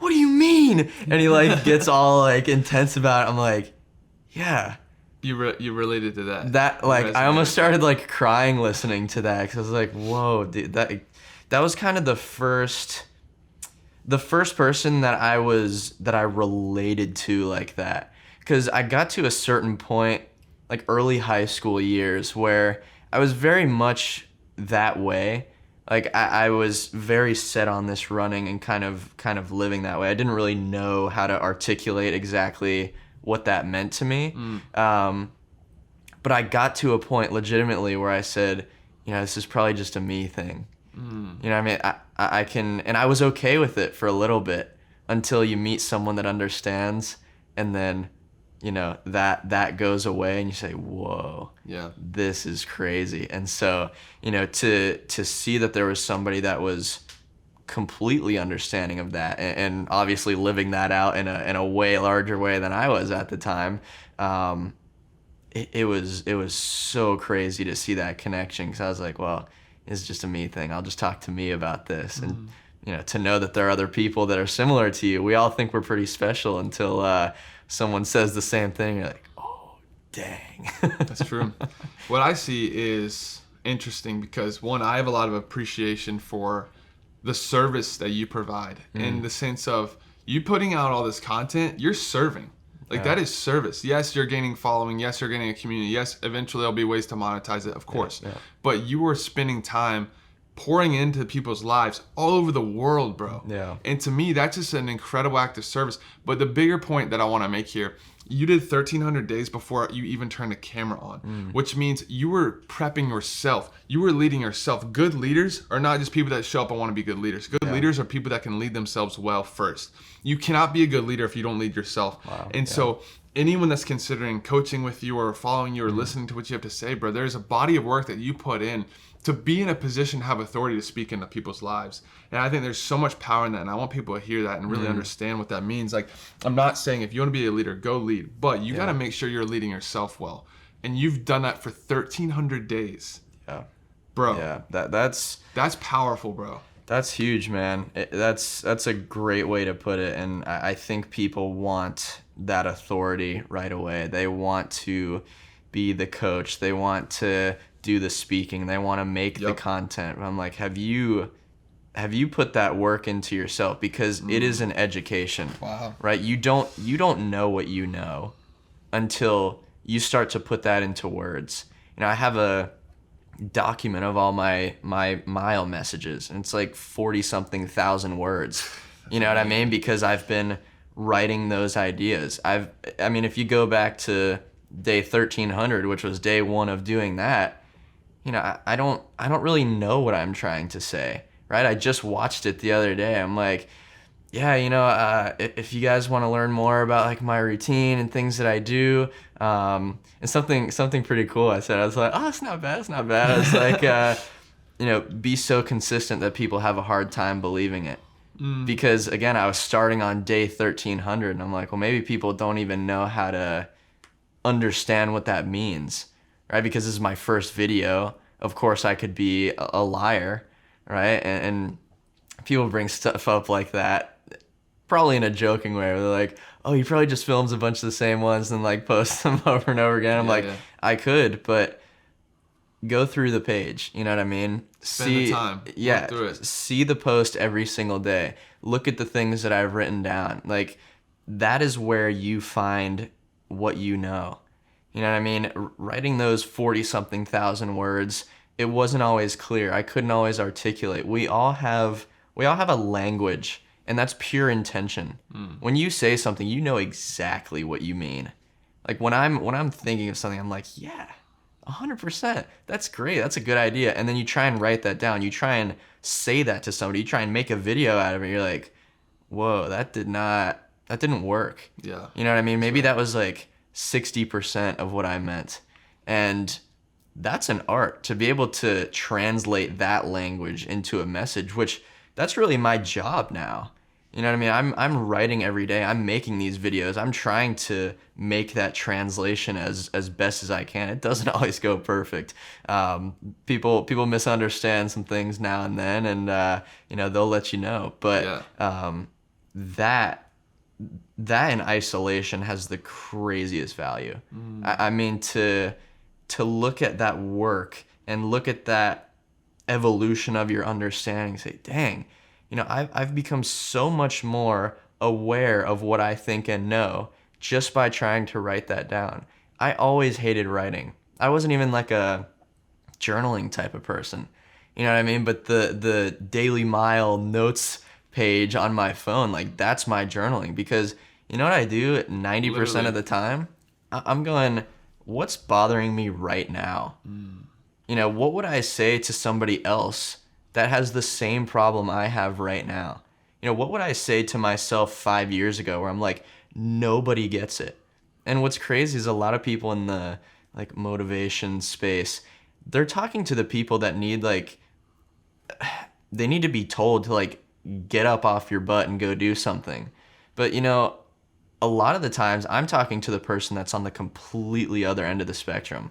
what do you mean? And he like gets all like intense about it. I'm like, yeah. You related to that. That like I almost started like crying listening to that, because I was like, whoa, dude, that was kind of the first person that I related to like that. Because I got to a certain point, like early high school years, where I was very much that way. Like I was very set on this running and kind of living that way. I didn't really know how to articulate exactly what that meant to me. But I got to a point legitimately where I said, this is probably just a me thing. You know what I mean? I can, and I was okay with it for a little bit until you meet someone that understands, and then, that goes away and you say, whoa, this is crazy. And so, to see that there was somebody that was completely understanding of that and obviously living that out in a way larger way than I was at the time, it was so crazy to see that connection, because I was like, well, it's just a me thing. I'll just talk to me about this. And, to know that there are other people that are similar to you. We all think we're pretty special until someone says the same thing. You're like, oh, dang. That's true. What I see is interesting because, one, I have a lot of appreciation for the service that you provide, in the sense of you putting out all this content, you're serving. Like, that is service. Yes, you're gaining following. Yes, you're getting a community. Yes, eventually there'll be ways to monetize it, of course. But you are spending time pouring into people's lives all over the world, bro. And to me, that's just an incredible act of service. But the bigger point that I want to make here, You did 1,300 days before you even turned the camera on, which means you were prepping yourself. You were leading yourself. Good leaders are not just people that show up and want to be good leaders. Good leaders are people that can lead themselves well first. You cannot be a good leader if you don't lead yourself. Wow. And so anyone that's considering coaching with you or following you or listening to what you have to say, bro, there's a body of work that you put in to be in a position to have authority to speak into people's lives. And I think there's so much power in that, and I want people to hear that and really understand what that means. Like, I'm not saying if you want to be a leader, go lead, but you got to make sure you're leading yourself well. And you've done that for 1,300 days. Yeah. Bro. Yeah, that's powerful, bro. That's huge, man. That's a great way to put it, and I think people want that authority right away. They want to be the coach. They want to do the speaking. They want to make the content. I'm like, have you put that work into yourself? Because it is an education. Wow. Right? You don't know what you know until you start to put that into words. You know, I have a document of all my mile messages, and it's like 40-something thousand words. You know what I mean? Because I've been writing those ideas. I mean, if you go back to day 1,300, which was day one of doing that, you know, I don't really know what I'm trying to say, right? I just watched it the other day. I'm like, yeah, you know, if you guys want to learn more about like my routine and things that I do, and something pretty cool I said, I was like, oh, it's not bad. I was like, you know, be so consistent that people have a hard time believing it. Because again, I was starting on day 1,300, and I'm like, well, maybe people don't even know how to understand what that means, right? Because this is my first video. Of course, I could be a liar, right? And people bring stuff up like that, probably in a joking way, where they're like, oh, he probably just films a bunch of the same ones and like posts them over and over again. I'm like, I could, but go through the page. You know what I mean? Spend the time. Yeah. Look through it. See the post every single day. Look at the things that I've written down. Like, that is where you find what you know. You know what I mean? Writing those 40-something thousand words, it wasn't always clear. I couldn't always articulate. We all have a language, and that's pure intention. When you say something, you know exactly what you mean. Like when I'm thinking of something, I'm like, yeah, 100%. That's great. That's a good idea. And then you try and write that down. You try and say that to somebody. You try and make a video out of it. You're like, whoa, that didn't work. Yeah. You know what I mean? Maybe that was like 60% of what I meant. And that's an art, to be able to translate that language into a message, which that's really my job now. You know what I mean? I'm writing every day. I'm making these videos. I'm trying to make that translation as best as I can. It doesn't always go perfect. People misunderstand some things now and then, and you know, they'll let you know. But that in isolation has the craziest value. I mean, to look at that work and look at that evolution of your understanding, say, dang, you know, I've become so much more aware of what I think and know just by trying to write that down. I always hated writing. I wasn't even like a journaling type of person. You know what I mean? But the Daily Mile notes page on my phone, like, that's my journaling, because you know what I do 90% of the time? I'm going, what's bothering me right now? You know, what would I say to somebody else that has the same problem I have right now? You know, what would I say to myself 5 years ago where I'm like, nobody gets it? And what's crazy is a lot of people in the like motivation space, they're talking to the people that need, like, they need to be told to like get up off your butt and go do something. But you know, a lot of the times I'm talking to the person that's on the completely other end of the spectrum.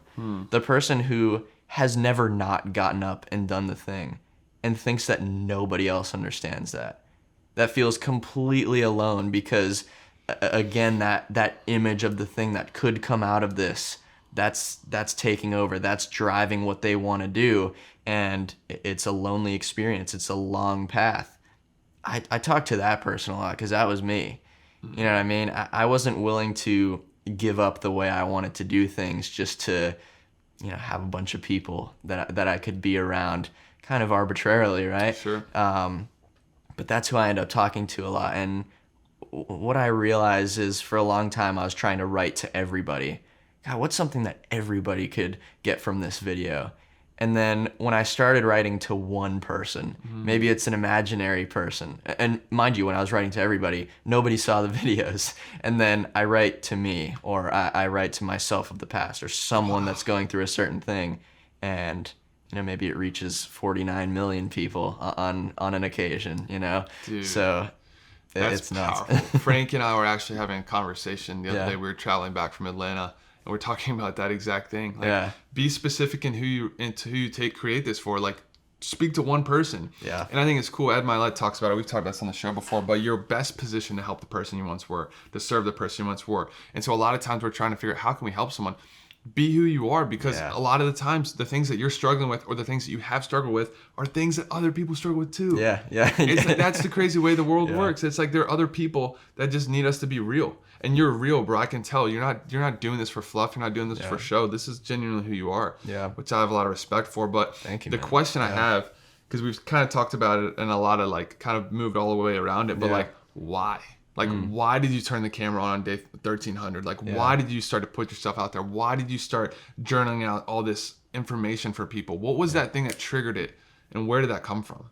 The person who has never not gotten up and done the thing and thinks that nobody else understands that. That feels completely alone because, again, that image of the thing that could come out of this, that's taking over. That's driving what they want to do. And it's a lonely experience. It's a long path. I talk to that person a lot because that was me. You know what I mean? I wasn't willing to give up the way I wanted to do things just to, you know, have a bunch of people that I could be around kind of arbitrarily, right? Sure. But that's who I end up talking to a lot. And what I realized is for a long time I was trying to write to everybody. God, what's something that everybody could get from this video? And then when I started writing to one person, maybe it's an imaginary person. And mind you, when I was writing to everybody, nobody saw the videos. And then I write to me, or I write to myself of the past, or someone that's going through a certain thing. And, maybe it reaches 49 million people on an occasion, Dude. So That's it's nuts. powerful. Frank and I were actually having a conversation the other Yeah. day. We were traveling back from Atlanta, and we're talking about that exact thing. Like, Yeah. be specific in who you create this for. Like, speak to one person. Yeah. And I think it's cool. Ed Milet talks about it. We've talked about this on the show before. But you're best positioned to help the person you once were, to serve the person you once were. And so a lot of times we're trying to figure out how can we help someone. Be who you are, because Yeah. a lot of the times the things that you're struggling with or the things that you have struggled with are things that other people struggle with too. Yeah, yeah. That's the crazy way the world Yeah. works. It's like there are other people that just need us to be real. And you're real, bro. I can tell you're not doing this for fluff. You're not doing this for show. This is genuinely who you are. Yeah. Which I have a lot of respect for. But Thank you, the man. question I have, because we've kind of talked about it and a lot of kind of moved all the way around it, but Yeah. why? Why did you turn the camera on day 1300? Why did you start to put yourself out there? Why did you start journaling out all this information for people? What was that thing that triggered it? And where did that come from?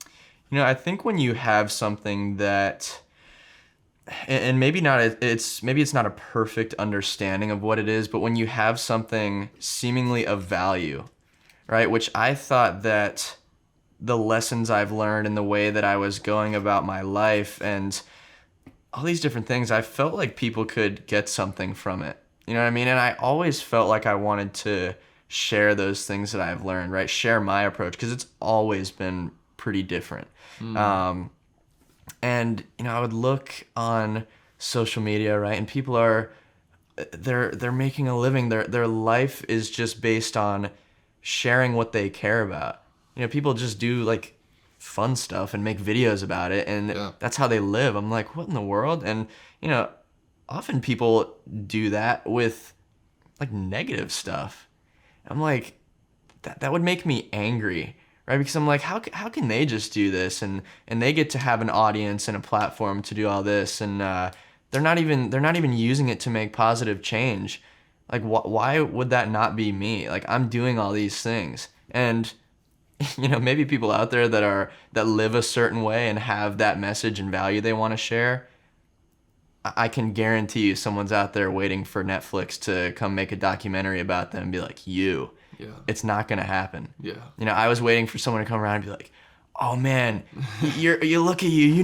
I think when you have something that, and maybe it's not a perfect understanding of what it is, but when you have something seemingly of value, right? Which I thought that the lessons I've learned and the way that I was going about my life and all these different things, I felt like people could get something from it. You know what I mean? And I always felt like I wanted to share those things that I've learned, right? Share my approach, because it's always been pretty different. And, I would look on social media, right? And people they're making a living. Their life is just based on sharing what they care about. People just do fun stuff and make videos about it, and that's how they live. I'm like, what in the world? And often people do that with negative stuff. I'm like, that would make me angry, right? Because I'm like, how can they just do this and they get to have an audience and a platform to do all this, and they're not even using it to make positive change. Why would that not be me? I'm doing all these things. And maybe people out there that live a certain way and have that message and value they want to share. I can guarantee you someone's out there waiting for Netflix to come make a documentary about them and be like, yeah. It's not going to happen. Yeah. I was waiting for someone to come around and be like, oh man, you look at you, you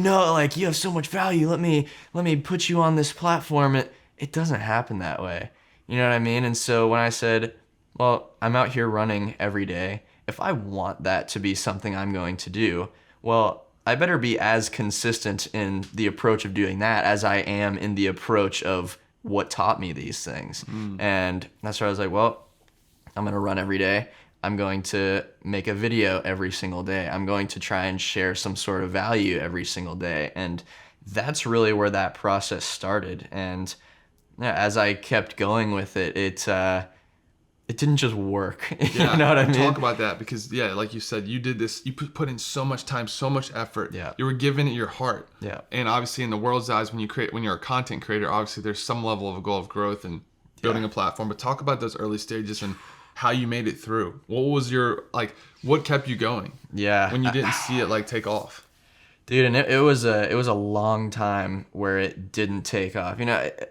have so much value. Let me put you on this platform. It doesn't happen that way. You know what I mean? And so when I said, well, I'm out here running every day, if I want that to be something I'm going to do, well, I better be as consistent in the approach of doing that as I am in the approach of what taught me these things. And that's where I was like, well, I'm going to run every day. I'm going to make a video every single day. I'm going to try and share some sort of value every single day. And that's really where that process started. And as I kept going with it, it didn't just work. Yeah, you know what I mean? Talk about that, because like you said, you did this, you put in so much time, so much effort. Yeah. You were giving it your heart. Yeah. And obviously in the world's eyes, when you're a content creator, obviously there's some level of a goal of growth and building a platform. But talk about those early stages and how you made it through. What was your what kept you going? Yeah. When you didn't see it take off. Dude, and it was a long time where it didn't take off.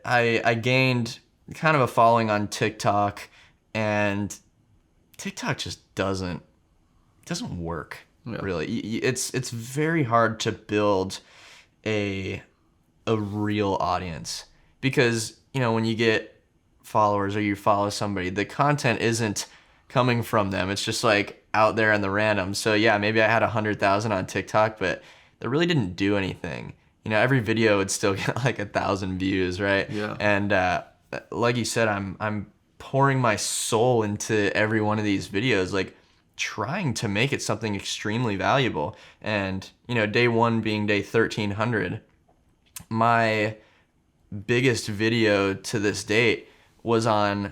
I gained kind of a following on TikTok, and TikTok just doesn't work. Really. It's very hard to build a real audience, because when you get followers or you follow somebody, the content isn't coming from them. It's just out there in the random. So yeah, maybe I had 100,000 on TikTok, but that really didn't do anything. Every video would still get 1,000 views, right? Yeah. And like you said, I'm pouring my soul into every one of these videos, trying to make it something extremely valuable. And day one being day 1300, my biggest video to this date was on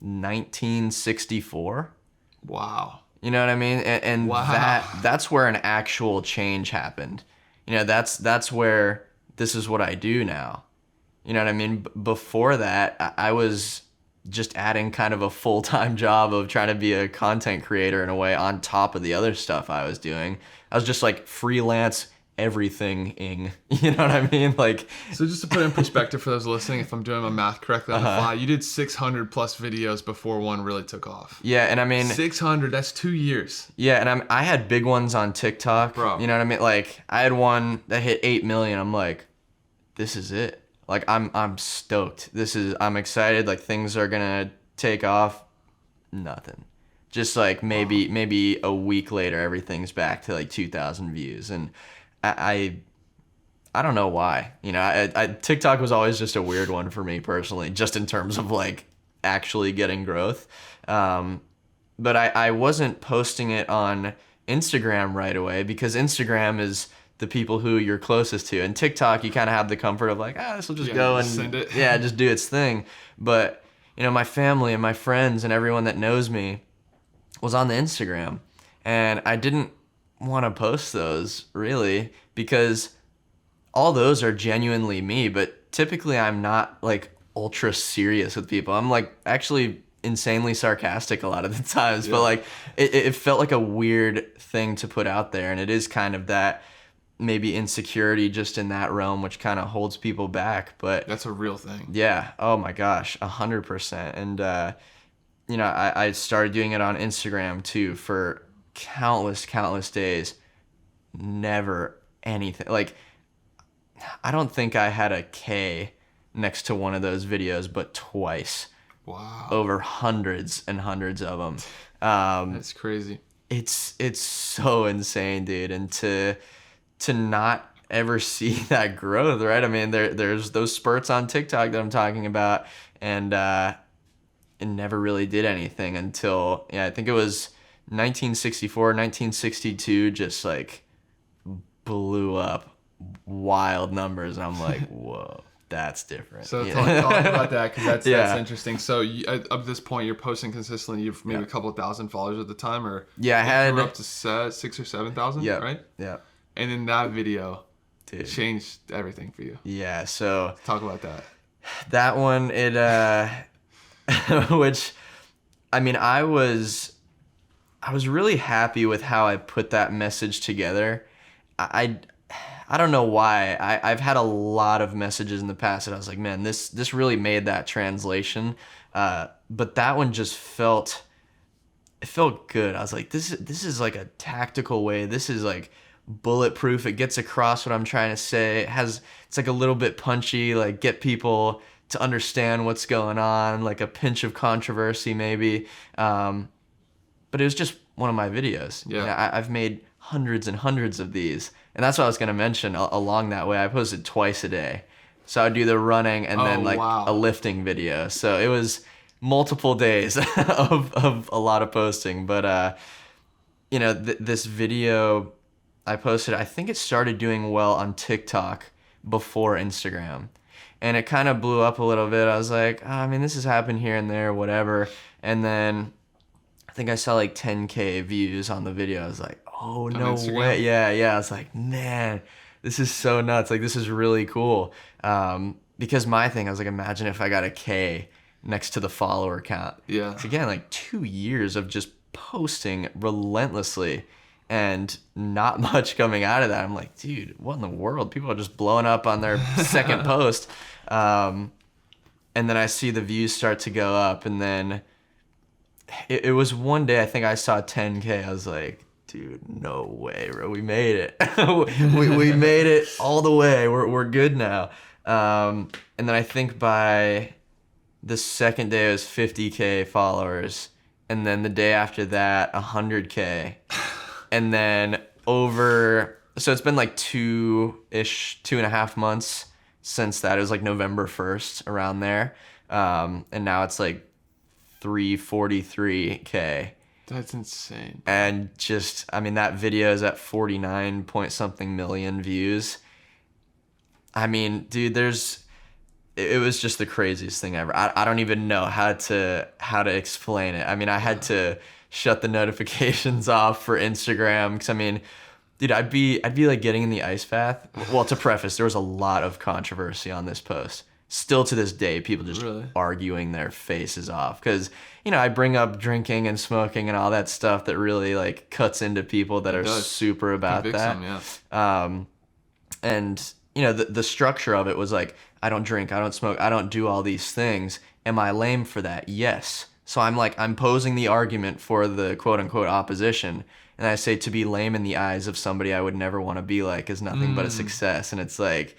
1964. Wow. You know what I mean? And wow. that's where an actual change happened. That's where this is what I do now. You know what I mean? Before that, I was just adding kind of a full-time job of trying to be a content creator in a way on top of the other stuff I was doing. I was just like freelance everything-ing, you know what I mean? Like, so just to put in perspective for those listening, if I'm doing my math correctly on the fly, you did 600 plus videos before one really took off. yeah, and I mean 600, that's 2 years. yeah, and I had big ones on TikTok. Bro. You know what I mean? Like, I had one that hit 8 million. I'm like, this is it. Like, I'm stoked. I'm excited. Like, things are gonna take off. Nothing. Just like maybe a week later, everything's back to like 2,000 views, and I don't know why. You know, I TikTok was always just a weird one for me personally, just in terms of like actually getting growth. But I wasn't posting it on Instagram right away because Instagram is the people who you're closest to, and TikTok you kind of have the comfort of like, this will just go and send it. yeah, just do its thing. But you know, my family and my friends and everyone that knows me was on the Instagram, and I didn't want to post those really because all those are genuinely me, but typically I'm not like ultra serious with people. I'm like actually insanely sarcastic a lot of the times, but like it felt like a weird thing to put out there, and it is kind of that maybe insecurity just in that realm, which kind of holds people back. But that's a real thing. Yeah. Oh my gosh, 100%. And you know, I started doing it on Instagram too for countless days. Never anything. Like, I don't think I had a K next to one of those videos, but twice. Wow. Over hundreds and hundreds of them. That's crazy. It's so insane, dude. And to not ever see that growth, right? I mean, there's those spurts on TikTok that I'm talking about, and it never really did anything until, I think it was 1964, 1962, just like blew up wild numbers. And I'm like, whoa, that's different. So talk about that, because that's interesting. So at this point, you're posting consistently. You've maybe a couple of thousand followers at the time, or I had up to 6,000 or 7,000, right? Yeah. And then that video Dude. changed everything for you. Yeah. So talk about that. That one, which, I mean, I was really happy with how I put that message together. I don't know why. I've had a lot of messages in the past that I was like, man, this really made that translation. But that one just felt good. I was like, this is like a tactical way. This is like bulletproof. It gets across what I'm trying to say. It's like a little bit punchy, like get people to understand what's going on, like a pinch of controversy maybe. But it was just one of my videos. Yeah. You know, I've made hundreds and hundreds of these. And that's what I was going to mention along that way. I posted twice a day. So I would do the running and then like a lifting video. So it was multiple days of a lot of posting. But, you know, this video I posted, I think it started doing well on TikTok before Instagram. And it kind of blew up a little bit. I was like, I mean, this has happened here and there, whatever. And then I think I saw like 10K views on the video. I was like, oh, no way. Yeah. I was like, man, this is so nuts. Like, this is really cool. Because my thing, I was like, imagine if I got a K next to the follower count. Yeah. So again, like 2 years of just posting relentlessly and not much coming out of that. I'm like, dude, what in the world? People are just blowing up on their second post. And then I see the views start to go up, and then it was one day I think I saw 10K. I was like, dude, no way, bro. We made it. we made it all the way. We're good now. And then I think by the second day it was 50K followers, and then the day after that 100K, and then so it's been like 2.5 months since that. It was like November 1st, around there, and now it's like 343K. That's insane. And just, I mean, that video is at 49 point something million views. I mean, dude, it was just the craziest thing ever. I don't even know how to explain it. I mean, I had to shut the notifications off for Instagram because, I mean, Dude, I'd be like getting in the ice bath. Well, to preface, there was a lot of controversy on this post. Still to this day, people just Really? arguing their faces off because, I bring up drinking and smoking and all that stuff that really like cuts into people that are does. super about Convicts that. them, yeah. And the structure of it was like, I don't drink, I don't smoke, I don't do all these things. Am I lame for that? Yes. So I'm posing the argument for the quote unquote opposition. And I say to be lame in the eyes of somebody I would never want to be like is nothing but a success. And it's like,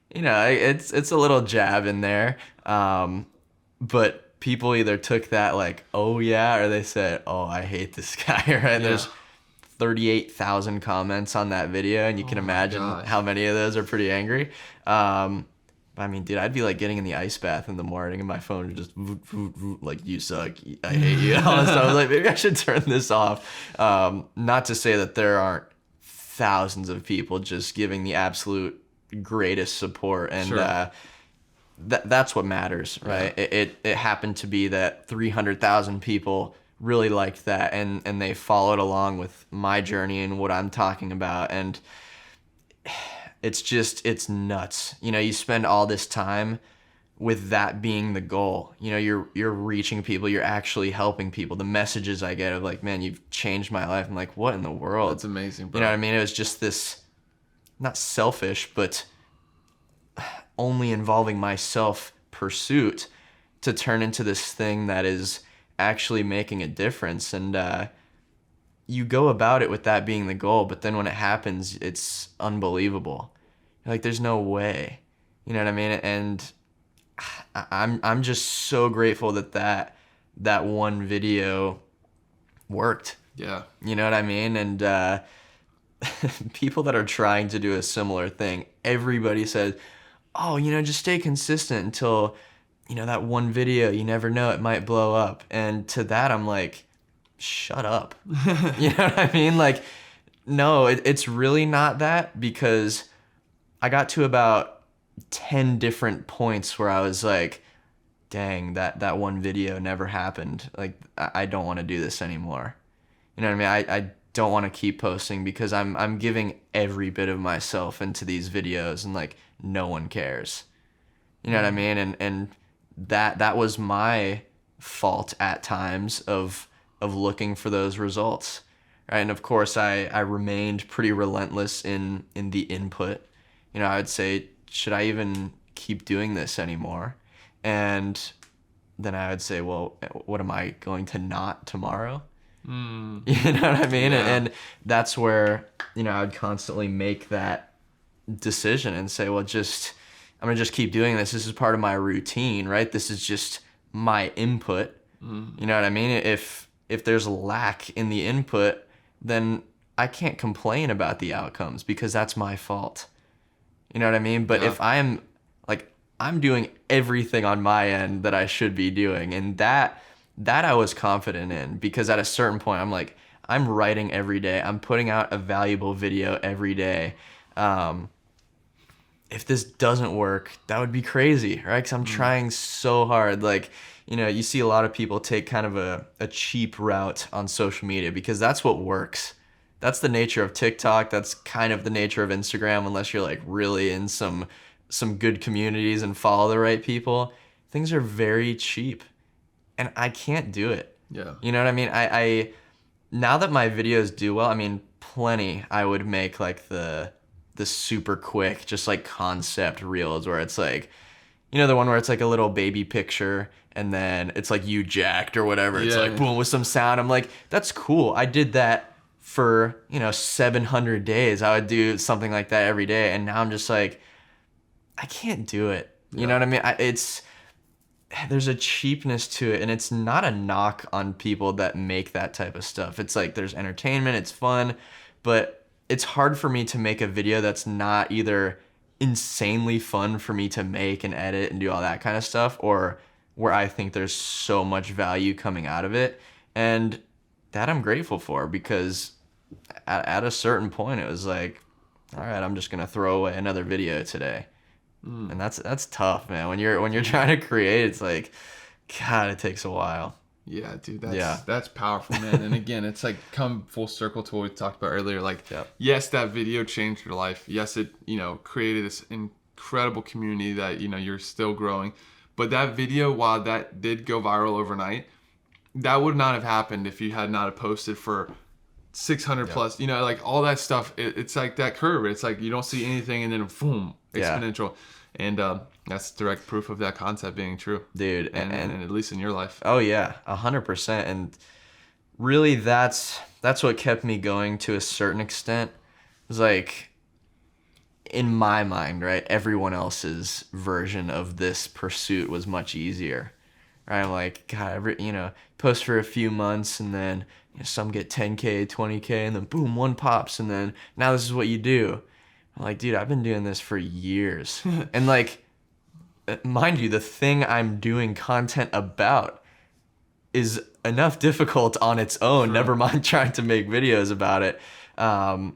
it's a little jab in there. But people either took that like, oh yeah, or they said, oh, I hate this guy, right? Yeah. There's 38,000 comments on that video, and you can imagine gosh. how many of those are pretty angry. I mean, dude, I'd be like getting in the ice bath in the morning and my phone would just like, you suck, I hate you, and all this stuff. I was like, maybe I should turn this off. Not to say that there aren't thousands of people just giving the absolute greatest support, and Sure. That's what matters, right? Yeah. It happened to be that 300,000 people really liked that, and they followed along with my journey and what I'm talking about, and it's nuts. You spend all this time with that being the goal. You're reaching people, you're actually helping people. The messages I get of like, man, you've changed my life. I'm like, what in the world? That's amazing, bro. You know what I mean? It was just this, not selfish, but only involving my self pursuit to turn into this thing that is actually making a difference. And you go about it with that being the goal, but then when it happens, it's unbelievable. You're like, there's no way. You know what I mean? And I'm just so grateful that one video worked. Yeah. You know what I mean? And people that are trying to do a similar thing, everybody says, oh, just stay consistent until, that one video, you never know, it might blow up. And to that, I'm like, shut up. You know what I mean? Like, no, it's really not that, because I got to about 10 different points where I was like, dang, that one video never happened. Like, I don't want to do this anymore. You know what I mean? I don't want to keep posting because I'm giving every bit of myself into these videos, and like, no one cares. You know what I mean? And that was my fault at times of looking for those results. Right? And of course I remained pretty relentless in the input. I would say, should I even keep doing this anymore? And then I would say, well, what am I going to not tomorrow? You know what I mean? Yeah. And that's where, I would constantly make that decision and say, well, I'm going to just keep doing this. This is part of my routine, right? This is just my input. You know what I mean? If there's lack in the input, then I can't complain about the outcomes because that's my fault. You know what I mean? But Yeah. if I'm doing everything on my end that I should be doing, and that I was confident in, because at a certain point I'm like, I'm writing every day. I'm putting out a valuable video every day. If this doesn't work, that would be crazy, right? Because I'm trying so hard. Like, you see a lot of people take kind of a cheap route on social media because that's what works. That's the nature of TikTok. That's kind of the nature of Instagram, unless you're like really in some good communities and follow the right people. Things are very cheap, and I can't do it. Yeah. You know what I mean? I now that my videos do well, I mean, plenty. I would make like the super quick, just like concept reels where it's like, the one where it's like a little baby picture and then it's like you jacked or whatever. It's Yeah. like boom with some sound. I'm like, that's cool. I did that for 700 days. I would do something like that every day, and now I'm just like, I can't do it. You know what I mean? There's a cheapness to it, and it's not a knock on people that make that type of stuff. It's like, there's entertainment, it's fun, but it's hard for me to make a video that's not either insanely fun for me to make and edit and do all that kind of stuff, or where I think there's so much value coming out of it. And that I'm grateful for, because at a certain point it was like, all right, I'm just gonna throw away another video today. And that's tough, man. When you're trying to create, it's like, God, it takes a while. Yeah, dude, Yeah. that's powerful, man. And again, it's like come full circle to what we talked about earlier. Like, Yep. yes, that video changed your life. Yes, it, created this incredible community that, you're still growing. But that video, while that did go viral overnight, that would not have happened if you had not have posted for 600 plus, like all that stuff. It's like that curve. It's like you don't see anything and then boom, exponential. And that's direct proof of that concept being true, Dude. and at least in your life. Oh yeah, 100%. And really, that's what kept me going to a certain extent. It was like, in my mind, right, everyone else's version of this pursuit was much easier. Right? I'm like, God, post for a few months and then some get 10K, 20K, and then boom, one pops, and then now this is what you do. I'm like, dude, I've been doing this for years. And like, mind you, the thing I'm doing content about is enough difficult on its own, Sure. never mind trying to make videos about it. I'm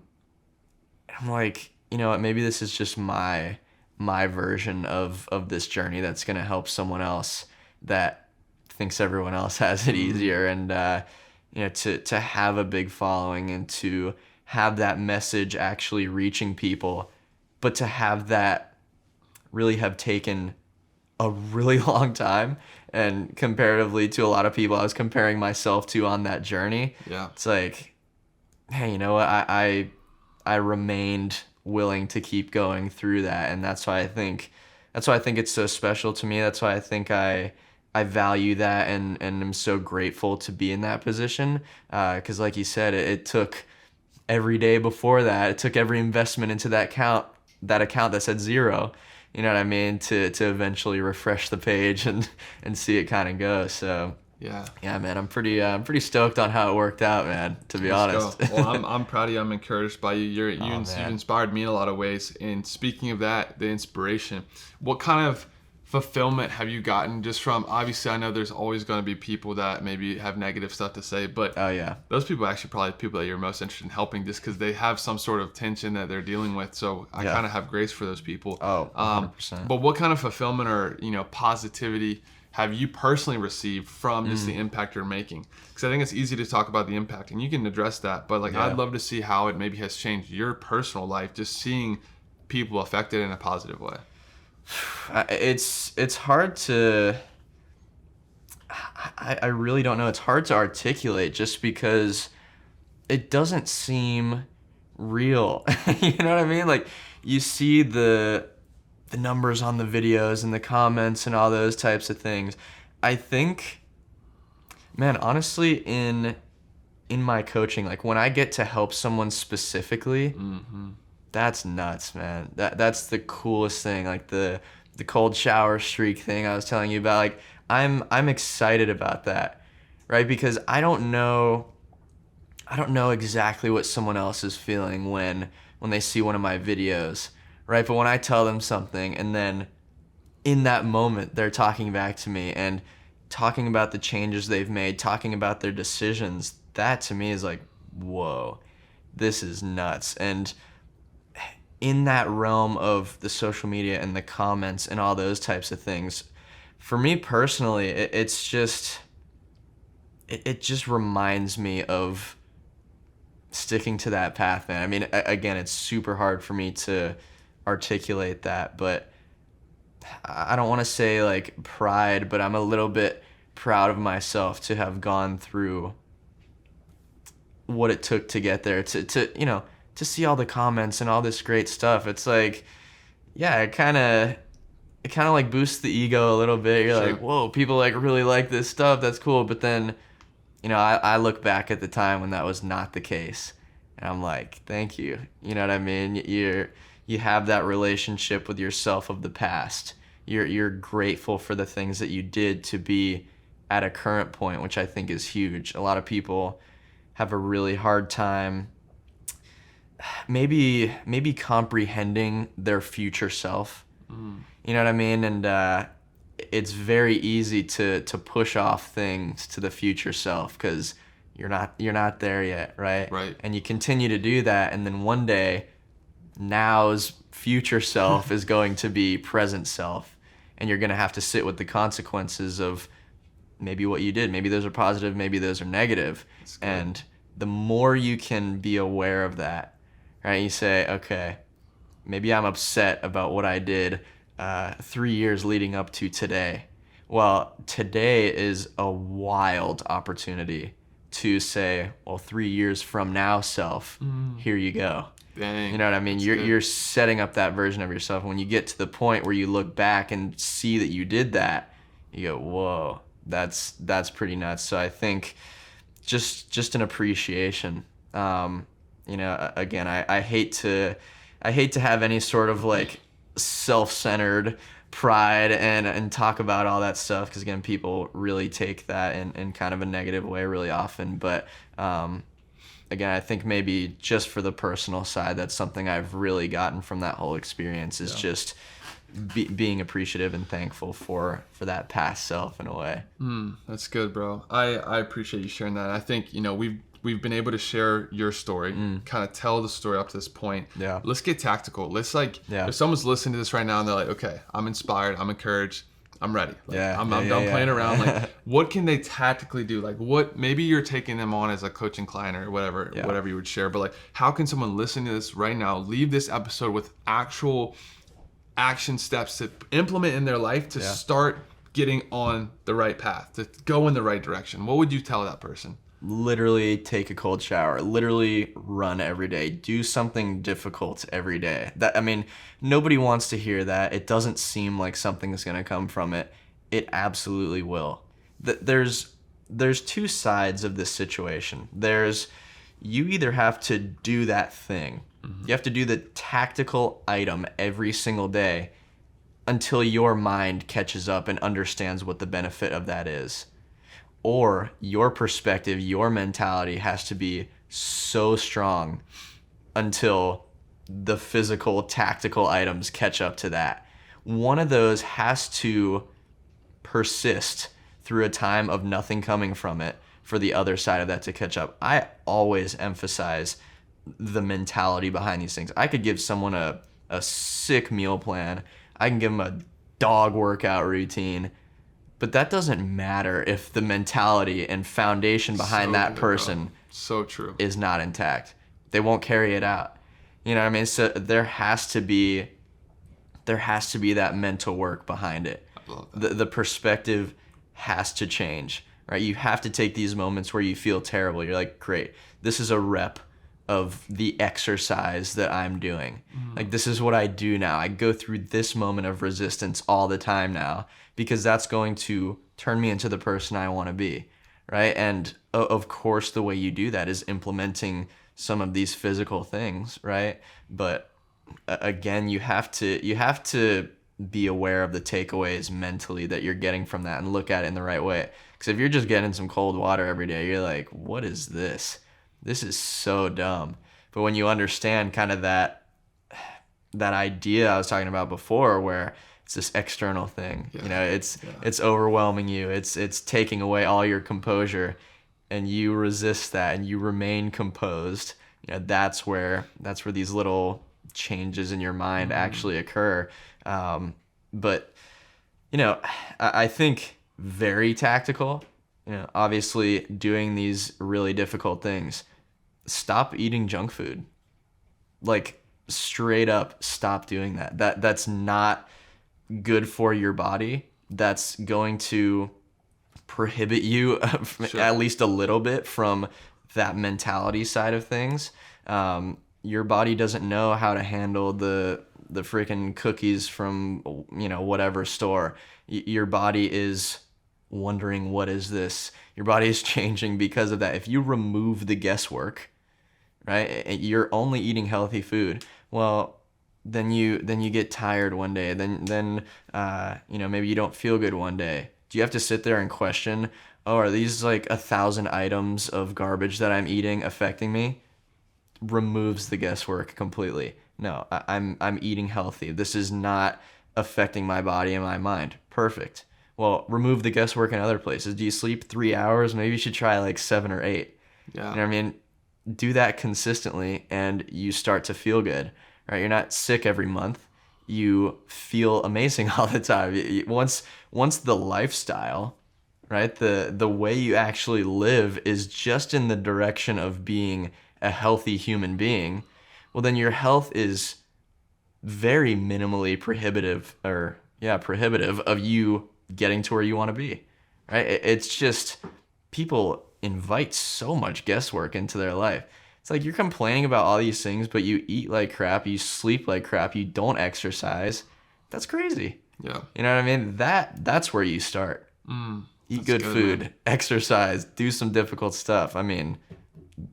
like, you know what, maybe this is just my version of this journey that's going to help someone else that thinks everyone else has it easier. And to have a big following and to have that message actually reaching people, but to have that really have taken a really long time. And comparatively to a lot of people I was comparing myself to on that journey, Yeah. it's like, hey, you know what, I remained willing to keep going through that. And that's why I think it's so special to me. That's why I think I value that and am so grateful to be in that position. Because like you said, it took every day before that. It took every investment into that account that said zero. You know what I mean? To eventually refresh the page and see it kind of go. So Yeah, man, I'm pretty stoked on how it worked out, man. To be honest. Go. Well, I'm proud of you. I'm encouraged by you. You've Man. inspired me in a lot of ways. And speaking of that, the inspiration, what kind of fulfillment have you gotten just from? Obviously, I know there's always going to be people that maybe have negative stuff to say, but Oh yeah. those people are actually probably the people that you're most interested in helping, just because they have some sort of tension that they're dealing with. So I Yeah. kind of have grace for those people. Oh, 100%. But what kind of fulfillment or positivity have you personally received from just the impact you're making? Because I think it's easy to talk about the impact, and you can address that. But Yeah. I'd love to see how it maybe has changed your personal life, just seeing people affected in a positive way. It's hard to. I really don't know. It's hard to articulate just because it doesn't seem real. You know what I mean? Like, you see the numbers on the videos and the comments and all those types of things. I think, man, honestly, in my coaching, like when I get to help someone specifically, that's nuts, man. That's the coolest thing. Like the cold shower streak thing I was telling you about. Like, I'm excited about that, right? Because I don't know exactly what someone else is feeling when they see one of my videos, right? But when I tell them something and then in that moment they're talking back to me and talking about the changes they've made, talking about their decisions, that to me is like, whoa, this is nuts. And in that realm of the social media and the comments and all those types of things, for me personally, it just reminds me of sticking to that path, man. I mean, again, it's super hard for me to articulate that, but I don't want to say like pride, but I'm a little bit proud of myself to have gone through what it took to get there, to see all the comments and all this great stuff. It's like, yeah, it kind of like boosts the ego a little bit. You're Sure. like, whoa, people like really like this stuff. That's cool. But then, I look back at the time when that was not the case, and I'm like, thank you. You know what I mean? You have that relationship with yourself of the past. You're grateful for the things that you did to be at a current point, which I think is huge. A lot of people have a really hard time maybe comprehending their future self. You know what I mean? And it's very easy to push off things to the future self because you're not there yet, right? Right. And you continue to do that, and then one day, now's future self is going to be present self, and you're going to have to sit with the consequences of maybe what you did. Maybe those are positive, maybe those are negative. And the more you can be aware of that, right? You say, okay, maybe I'm upset about what I did 3 years leading up to today. Well, today is a wild opportunity to say, well, 3 years from now, self, here you go. Dang, you know what I mean? You're setting up that version of yourself. When you get to the point where you look back and see that you did that, you go, whoa, that's pretty nuts. So I think just an appreciation. Again, I hate to have any sort of like self-centered pride and talk about all that stuff, because again, people really take that in kind of a negative way really often. But again, I think maybe just for the personal side, that's something I've really gotten from that whole experience is just being appreciative and thankful for that past self in a way. That's good, bro. I appreciate you sharing that. I think, we've been able to share your story, kind of tell the story up to this point. Yeah. Let's get tactical. Let's if someone's listening to this right now and they're like, okay, I'm inspired, I'm encouraged, I'm ready. I'm done playing around. Like, what can they tactically do? Like, what, maybe you're taking them on as a coaching client or whatever you would share, but like, how can someone listen to this right now, leave this episode with actual action steps to implement in their life to start getting on the right path, to go in the right direction? What would you tell that person? Literally take a cold shower, literally run every day, do something difficult every day. Nobody wants to hear that. It doesn't seem like something's going to come from it. It absolutely will. There's two sides of this situation. There's, you either have to do that thing. You have to do the tactical item every single day until your mind catches up and understands what the benefit of that is. Or your perspective, your mentality has to be so strong until the physical, tactical items catch up to that. One of those has to persist through a time of nothing coming from it for the other side of that to catch up. I always emphasize the mentality behind these things. I could give someone a sick meal plan. I can give them a dog workout routine. But that doesn't matter if the mentality and foundation behind that person is not intact. They won't carry it out. You know what I mean? So there has to be that mental work behind it. I love that. The perspective has to change, right? You have to take these moments where you feel terrible. You're like, great, this is a rep of the exercise that I'm doing. Like, this is what I do now. I go through this moment of resistance all the time now, because that's going to turn me into the person I want to be, right? And of course, the way you do that is implementing some of these physical things, right? But again, you have to be aware of the takeaways mentally that you're getting from that and look at it in the right way. Because if you're just getting some cold water every day, you're like, what is this? This is so dumb. But when you understand kind of that idea I was talking about before, where it's this external thing, it's overwhelming you. It's taking away all your composure, and you resist that and you remain composed. That's where these little changes in your mind actually occur. But I think very tactical. Obviously doing these really difficult things. Stop eating junk food. Like, straight up stop doing that. That's not good for your body. That's going to prohibit you at least a little bit from that mentality side of things. Your body doesn't know how to handle the freaking cookies from whatever store. Your body is wondering, what is this? Your body is changing because of that. If you remove the guesswork, right, you're only eating healthy food. Well, then you get tired one day. Then maybe you don't feel good one day. Do you have to sit there and question, oh, are these like 1,000 items of garbage that I'm eating affecting me? Removes the guesswork completely. No, I'm eating healthy. This is not affecting my body and my mind. Perfect. Well, remove the guesswork in other places. Do you sleep 3 hours? Maybe you should try like 7 or 8. Yeah. You know what I mean? Do that consistently and you start to feel good, right? You're not sick every month. You feel amazing all the time. Once the lifestyle right? The way you actually live is just in the direction of being a healthy human being. Well, then your health is very minimally prohibitive of you getting to where you want to be, right? It's just people invite so much guesswork into their life. It's like you're complaining about all these things, but you eat like crap, you sleep like crap, you don't exercise. That's crazy. Yeah. You know what I mean? That's where you start. Eat good food, man. Exercise, do some difficult stuff. I mean,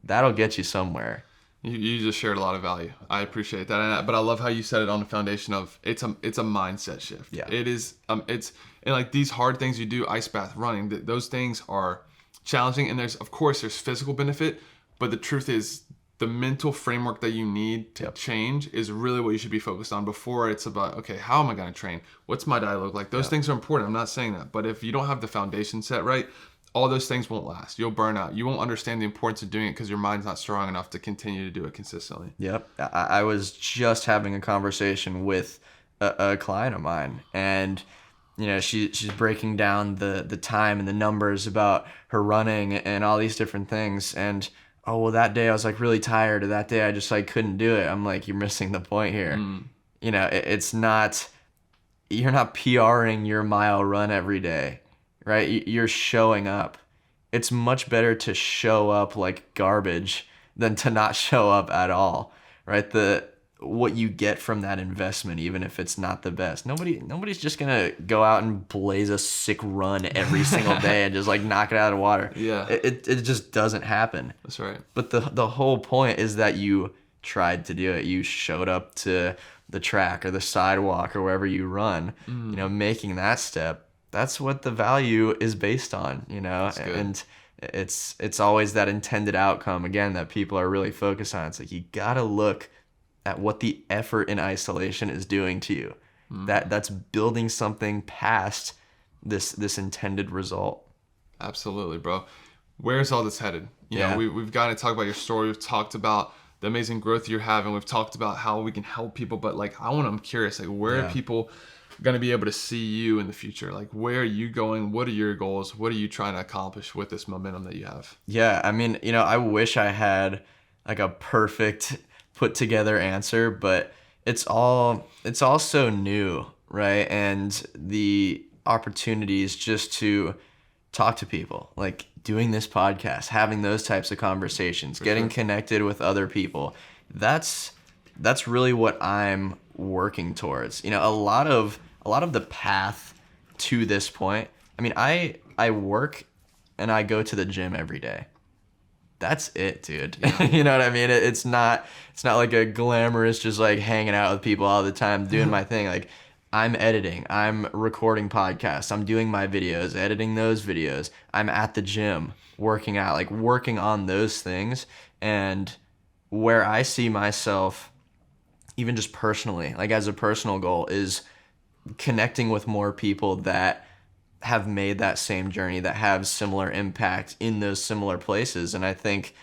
that'll get you somewhere. You just shared a lot of value. I appreciate that, but I love how you said it on the foundation of it's a mindset shift. Yeah. It is. It's and like these hard things you do, ice bath, running. Those things are challenging, and there's physical benefit, but the truth is the mental framework that you need to change is really what you should be focused on before it's about, okay, how am I going to train? What's my diet look like? Those things are important. I'm not saying that, but if you don't have the foundation set right, all those things won't last. You'll burn out. You won't understand the importance of doing it because your mind's not strong enough to continue to do it consistently. Yep. I was just having a conversation with a client of mine, and you know, she's breaking down the time and the numbers about her running and all these different things. And oh, well, that day I was like really tired, or that day I just like couldn't do it. I'm like, you're missing the point here. You know, it's not, you're not PRing your mile run every day. Right? You're showing up. It's much better to show up like garbage than to not show up at all. Right? What you get from that investment, even if it's not the best. Nobody's just gonna go out and blaze a sick run every single day and just like knock it out of the water. Yeah. It just doesn't happen. That's right. But the whole point is that you tried to do it. You showed up to the track or the sidewalk or wherever you run, you know, making that step. That's what the value is based on, you know, and it's always that intended outcome again that people are really focused on. It's like you gotta look at what the effort in isolation is doing to you. That's building something past this intended result. Absolutely, bro. Where's all this headed? You know, we've got to talk about your story. We've talked about the amazing growth you're having. We've talked about how we can help people, but like I'm curious, like where are people going to be able to see you in the future? Like where are you going? What are your goals? What are you trying to accomplish with this momentum that you have? Yeah, I mean, you know, I wish I had like a perfect put together answer, but it's all so new, right? And the opportunities just to talk to people, like doing this podcast, having those types of conversations, getting connected with other people. That's really what I'm working towards. You know, a lot of the path to this point. I mean, I work and I go to the gym every day. That's it, dude. You know what I mean? It's not like a glamorous just like hanging out with people all the time doing my thing. Like I'm editing, I'm recording podcasts, I'm doing my videos, editing those videos. I'm at the gym working out, like working on those things. And where I see myself even just personally, like as a personal goal, is connecting with more people that have made that same journey, that have similar impact in those similar places. And I think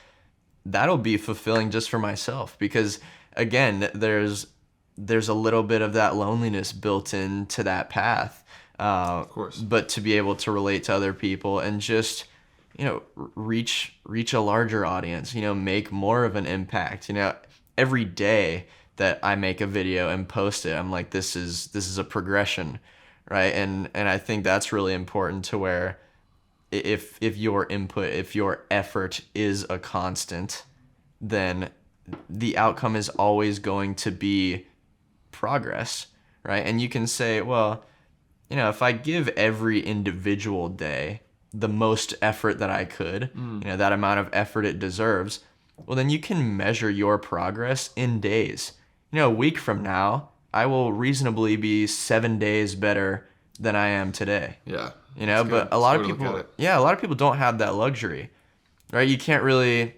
that'll be fulfilling just for myself because again, there's a little bit of that loneliness built into that path. Of course. But to be able to relate to other people and just, you know, reach a larger audience, you know, make more of an impact. You know, every day that I make a video and post it, I'm like, this is a progression, right? And I think that's really important to where if your input, if your effort is a constant, then the outcome is always going to be progress, right? And you can say, well, you know, if I give every individual day the most effort that I could, you know, that amount of effort it deserves, well, then you can measure your progress in days. You know, a week from now, I will reasonably be 7 days better than I am today. Yeah. You know, but a lot of people don't have that luxury, right? You can't really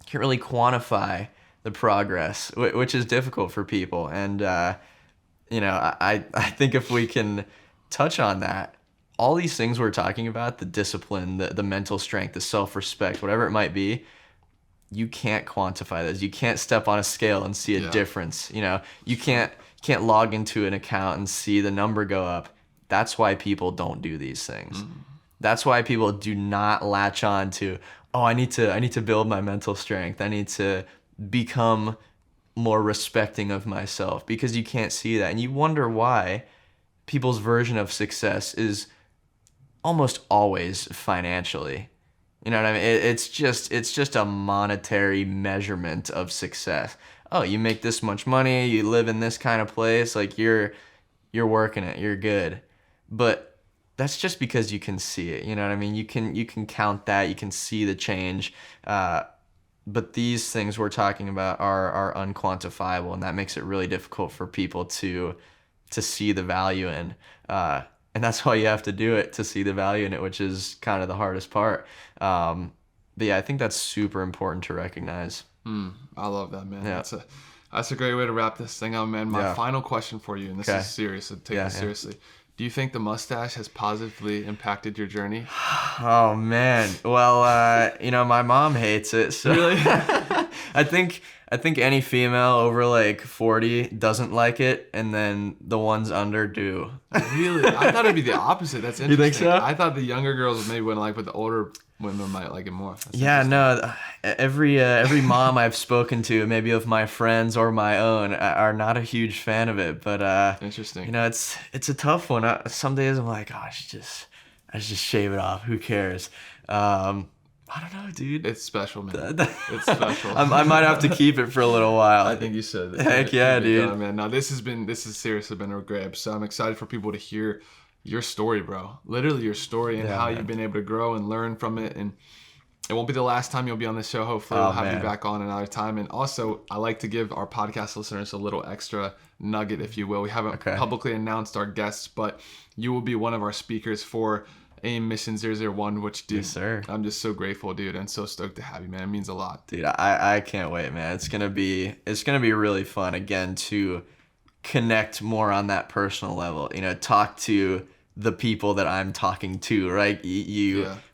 quantify the progress, which is difficult for people. And, you know, I think if we can touch on that, all these things we're talking about, the discipline, the mental strength, the self-respect, whatever it might be, you can't quantify those. You can't step on a scale and see a difference. You know, you can't log into an account and see the number go up. That's why people don't do these things. That's why people do not latch on to, oh, I need to build my mental strength. I need to become more respecting of myself, because you can't see that. And you wonder why people's version of success is almost always financially. You know what I mean? It's just a monetary measurement of success. Oh, you make this much money, you live in this kind of place, like you're working it, you're good. But that's just because you can see it. You know what I mean? You can count that, you can see the change. But these things we're talking about are unquantifiable, and that makes it really difficult for people to see the value in. And that's why you have to do it, to see the value in it, which is kind of the hardest part. But yeah, I think that's super important to recognize. I love that, man. Yeah. That's a great way to wrap this thing up, man. My final question for you, and this Okay. is serious, so take this seriously. Do you think the mustache has positively impacted your journey? Oh man. Well, my mom hates it. So Really? I think any female over like 40 doesn't like it, and then the ones under do. Really? I thought it'd be the opposite. That's interesting. You think so? I thought the younger girls maybe wouldn't like, but the older women might like it more. That's Yeah, interesting. no. Every mom I've spoken to, maybe of my friends or my own, are not a huge fan of it. But Interesting. it's a tough one. Some days I'm like, oh, I should just shave it off. Who cares? I don't know, dude. It's special, man. It's special. I might have to keep it for a little while. I think you should. Heck yeah, Keep it dude. going, man. Now this has seriously been a great episode. I'm excited for people to hear your story, bro. Literally your story, and Yeah, how man. you've been able to grow and learn from it. And it won't be the last time you'll be on this show. Hopefully, we'll have you man. back on another time. And also, I like to give our podcast listeners a little extra nugget, if you will. We haven't publicly announced our guests, but you will be one of our speakers for AIM Mission 001, which, dude, Yes, sir. I'm just so grateful, dude, and so stoked to have you, man. It means a lot. Dude, I can't wait, man. It's gonna be really fun again to connect more on that personal level. Talk to the people that I'm talking to, right?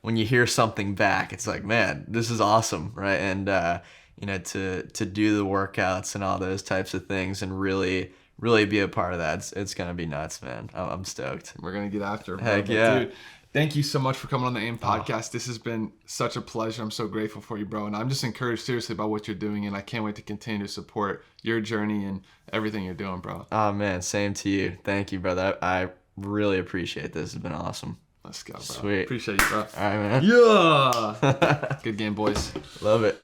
When you hear something back, it's like, man, this is awesome, right? And to do the workouts and all those types of things and really be a part of that, it's gonna be nuts, man. I'm stoked. We're going to get after it, bro. Heck But, yeah. dude, thank you so much for coming on the AIM podcast. This has been such a pleasure. I'm so grateful for you, bro. And I'm just encouraged seriously about what you're doing. And I can't wait to continue to support your journey and everything you're doing, bro. Oh, man, same to you. Thank you, brother. I really appreciate this. It's been awesome. Let's go, bro. Sweet. Appreciate you, bro. All right, man. Yeah. Good game, boys. Love it.